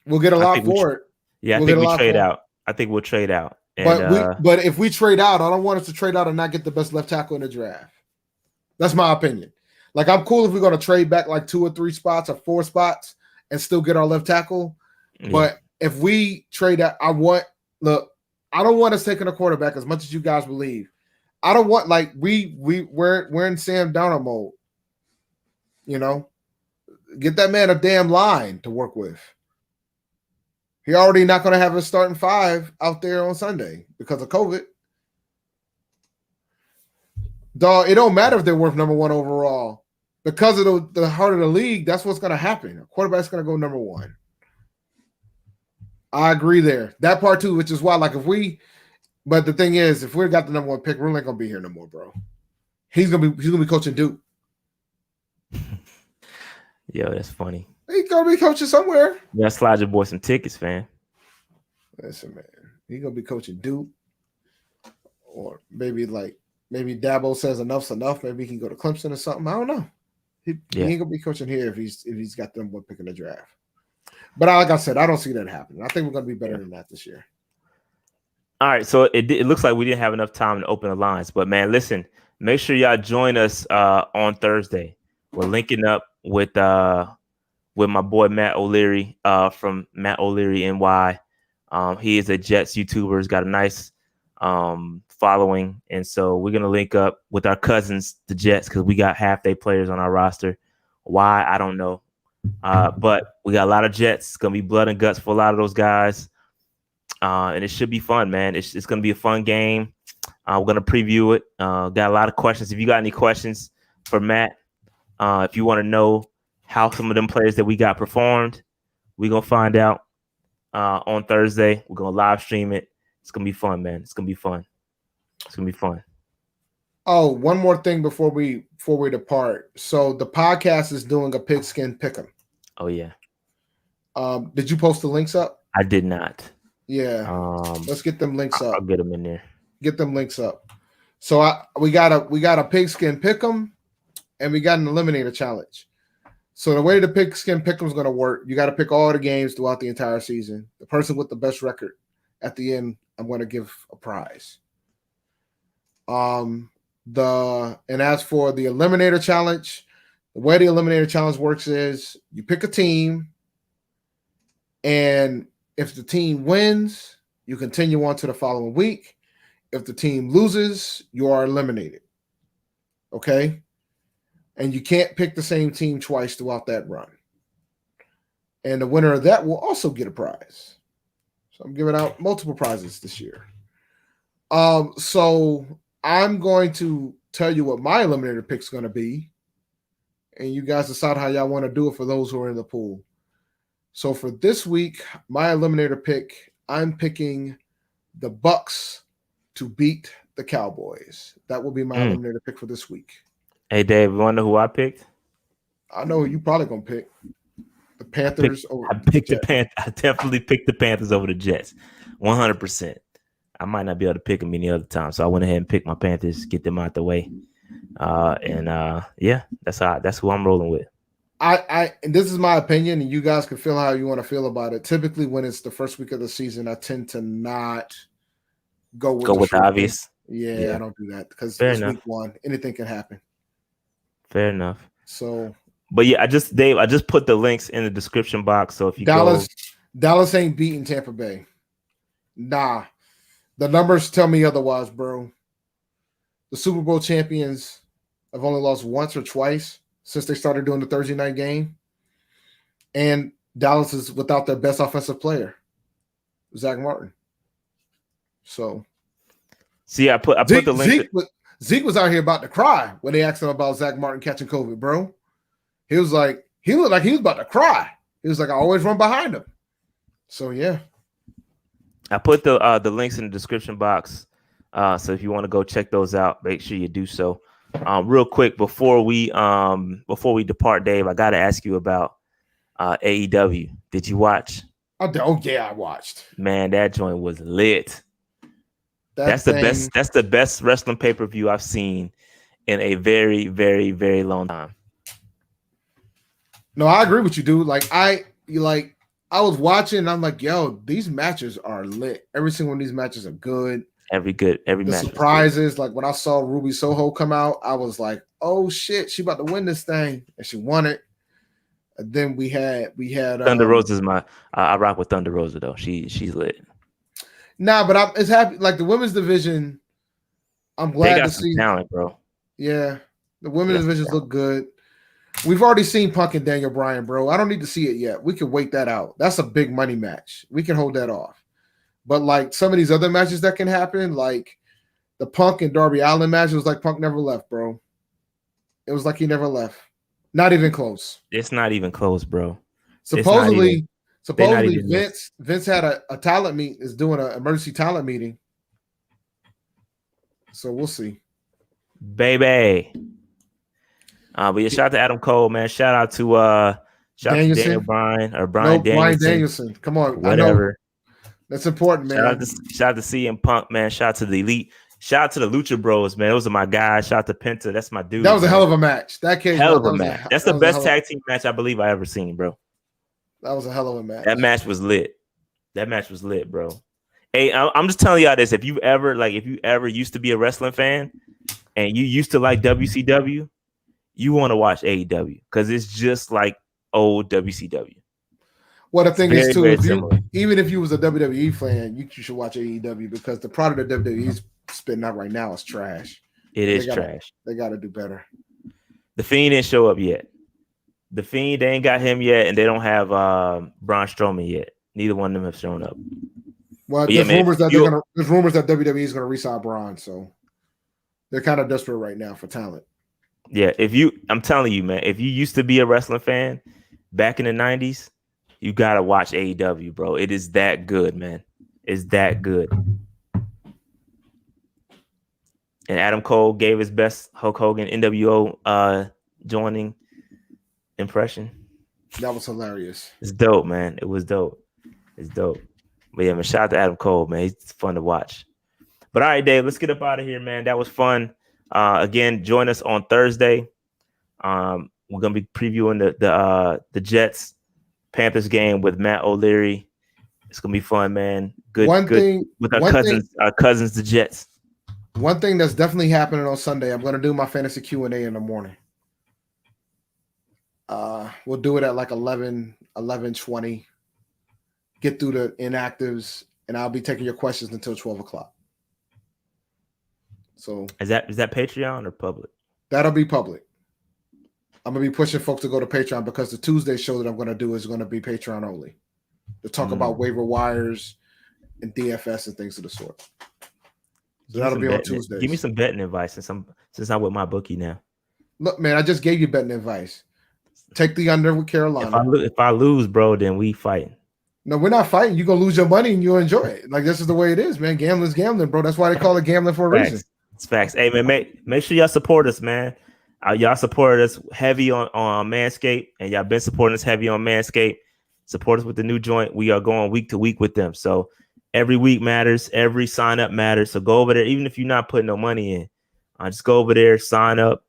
We'll get a lot for it. Yeah, I think we trade out. I think we'll trade out. But if we trade out, I don't want us to trade out and not get the best left tackle in the draft. That's my opinion. Like, I'm cool if we're going to trade back like 2 or 3 spots or 4 spots and still get our left tackle. Yeah. But if we trade out, I don't want us taking a quarterback as much as you guys believe. I don't want we're in Sam Darnold mode. Get that man a damn line to work with. He already not going to have a starting 5 out there on Sunday because of COVID. Dog, it don't matter if they're worth number 1 overall. Because of the heart of the league, that's what's going to happen. A quarterback's going to go number 1. I agree there. That part too, which is why, but the thing is, if we got the number 1 pick, Rule ain't going to be here no more, bro. He's gonna be coaching Duke. Yo, that's funny. He's gonna be coaching somewhere. Yeah, slide your boy some tickets, fam. Listen, man. He's gonna be coaching Duke. Or maybe Dabo says enough's enough. Maybe he can go to Clemson or something. I don't know. He ain't gonna be coaching here if he's got them one pick in the draft. But like I said, I don't see that happening. I think we're gonna be better than that this year. All right, so it looks like we didn't have enough time to open the lines, but man, listen, make sure y'all join us on Thursday. We're linking up with my boy Matt O'Leary from Matt O'Leary NY. He is a Jets YouTuber. He's got a nice following, and so we're gonna link up with our cousins, the Jets, because we got half their players on our roster. Why, I don't know, but we got a lot of Jets. It's gonna be blood and guts for a lot of those guys, and it should be fun, man. It's gonna be a fun game. We're gonna preview it. Got a lot of questions. If you got any questions for Matt, if you want to know how some of them players that we got performed, we're going to find out on Thursday. We're going to live stream it. It's going to be fun, man. It's going to be fun. It's gonna be fun. Oh, one more thing before we depart. So the podcast is doing a Pigskin Pickem. Oh yeah. Did you post the links up? I did not. Yeah. Let's get them links up. I'll get them in there. Get them links up. So we got a Pigskin Pickem, and we got an Eliminator challenge. So the way the Pigskin Pickem is going to work, you got to pick all the games throughout the entire season. The person with the best record at the end, I'm going to give a prize. And as for the Eliminator challenge, the way the Eliminator challenge works is you pick a team, and if the team wins, you continue on to the following week. If the team loses, you are eliminated. Okay? And you can't pick the same team twice throughout that run. And the winner of that will also get a prize. So I'm giving out multiple prizes this year. So I'm going to tell you what my Eliminator pick is going to be. And you guys decide how y'all want to do it for those who are in the pool. So for this week, my Eliminator pick, I'm picking the Bucks to beat the Cowboys. That will be my Eliminator pick for this week. Hey, Dave, you want to know who I picked? I know who you probably going to pick. The Panthers. I picked the Panthers. I definitely picked the Panthers over the Jets. 100%. I might not be able to pick them any other time. So I went ahead and picked my Panthers, get them out the way. Yeah, that's who I'm rolling with. And this is my opinion, and you guys can feel how you want to feel about it. Typically, when it's the first week of the season, I tend to not go with the obvious. Yeah, I don't do that because it's week one. Anything can happen. Fair enough. So, but yeah, I just put the links in the description box. So if you Dallas ain't beating Tampa Bay. Nah, the numbers tell me otherwise, bro. The Super Bowl champions have only lost once or twice since they started doing the Thursday night game. And Dallas is without their best offensive player, Zach Martin. So, see, I put the link. Zeke was out here about to cry when they asked him about Zach Martin catching COVID, bro. He looked like he was about to cry. He was like, I always run behind him. So, yeah. I put the links in the description box. So if you want to go check those out, make sure you do so. Real quick before we depart, Dave, I got to ask you about AEW. Did you watch? Oh yeah, I watched. Man, that joint was lit. That's the best wrestling pay-per-view I've seen in a very, very, very long time. No, I agree with you, dude. I was watching and I'm like, yo, these matches are lit. Every single one of these matches are good. Every match. Surprises, like when I saw Ruby Soho come out, I was like, oh shit, she about to win this thing. And she won it. And then we had Thunder Rosa is I rock with Thunder Rosa though. She's lit. Nah, but it's happy. Like the women's division, I'm glad to see talent, bro. Yeah, the women's divisions look good. We've already seen Punk and Daniel Bryan, bro. I don't need to see it yet. We can wait that out. That's a big money match. We can hold that off. But like some of these other matches that can happen, like the Punk and Darby Allin match, it was like Punk never left, bro. It was like he never left. Not even close. It's not even close, bro. Supposedly Vince had a talent meet, is doing an emergency talent meeting. So we'll see. Baby. But yeah, shout out to Adam Cole, man. Shout out to Daniel Bryan or Brian Danielson. Brian Danielson. Come on. Whatever. That's important, man. Shout out to CM Punk, man. Shout out to the Elite. Shout out to the Lucha Bros, man. Those are my guys. Shout out to Penta. That's my dude. That was a hell of a match. Hell of a match. That's the best tag team match I believe I ever seen, bro. That was a hell of a match. That match was lit. Bro. Hey, I'm just telling y'all this. If you ever used to be a wrestling fan and you used to like WCW, you want to watch AEW because it's just like old WCW. Well, the thing is, too, even if you was a WWE fan, you should watch AEW because the product that WWE is spitting out right now is trash. It is trash. They got to do better. The Fiend didn't show up yet. The Fiend, they ain't got him yet, and they don't have Braun Strowman yet. Neither one of them have shown up. Well, there's rumors that WWE is going to re-sign Braun, so they're kind of desperate right now for talent. Yeah, I'm telling you, man, if you used to be a wrestling fan back in the 90s, you got to watch AEW, bro. It is that good, man. It's that good. And Adam Cole gave his best Hulk Hogan NWO joining impression. That was hilarious. It's dope, man. It was dope. It's dope. But yeah, man, shout out to Adam Cole, man. He's fun to watch. But all right, Dave, let's get up out of here, man. That was fun. Again, join us on Thursday. We're gonna be previewing the Jets Panthers game with Matt O'Leary. It's gonna be fun, man. Good with our cousins, the Jets. One thing that's definitely happening on Sunday, I'm gonna do my fantasy Q&A in the morning. We'll do it at like 11:20. Get through the inactives, and I'll be taking your questions until 12 o'clock. So is that Patreon or public? That'll be public. I'm gonna be pushing folks to go to Patreon because the Tuesday show that I'm gonna do is gonna be Patreon only to talk about waiver wires and DFS and things of the sort. So that'll be on Tuesdays. Give me some betting advice since I'm with MyBookie now. Look, man, I just gave you betting advice. Take the under with Carolina. If I lose, bro, then we fighting. No, we're not fighting. You're gonna lose your money and you'll enjoy it. Like this is the way it is, man. Gambling's gambling, bro. That's why they call it gambling for a reason. It's facts. Hey, man, make sure y'all support us, man. Y'all supported us heavy on Manscaped, and y'all been supporting us heavy on Manscaped. Support us with the new joint. We are going week to week with them. So every week matters. Every sign up matters. So go over there, even if you're not putting no money in. Just go over there, sign up,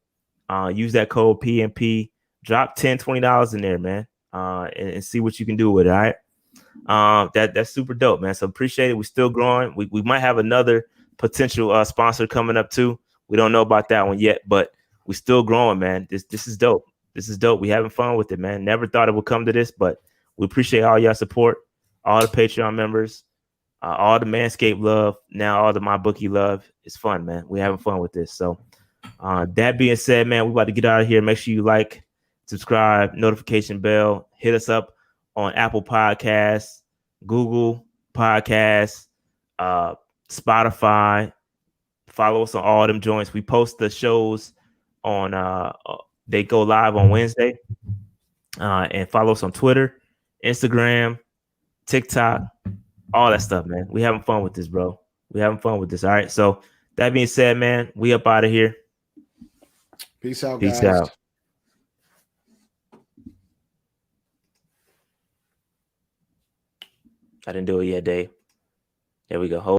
use that code PMP, drop $10, $20 in there, man, and see what you can do with it. All right. That's super dope, man. So appreciate it. We're still growing. We might have another potential sponsor coming up too. We don't know about that one yet, but we're still growing, man. This is dope. This is dope. We having fun with it, man. Never thought it would come to this, but we appreciate all y'all support, all the Patreon members, all the Manscaped love, now all the MyBookie love. It's fun, man. We having fun with this. So that being said, man, we about to get out of here. Make sure you like, subscribe, notification bell, hit us up on Apple Podcasts, Google Podcasts, Spotify. Follow us on all them joints. We post the shows on they go live on Wednesday. And follow us on Twitter, Instagram, TikTok, all that stuff, man. We having fun with this, bro. We having fun with this. All right. So that being said, man, we up out of here. Peace out, Peace guys. out. I didn't do it yet, Dave. There we go.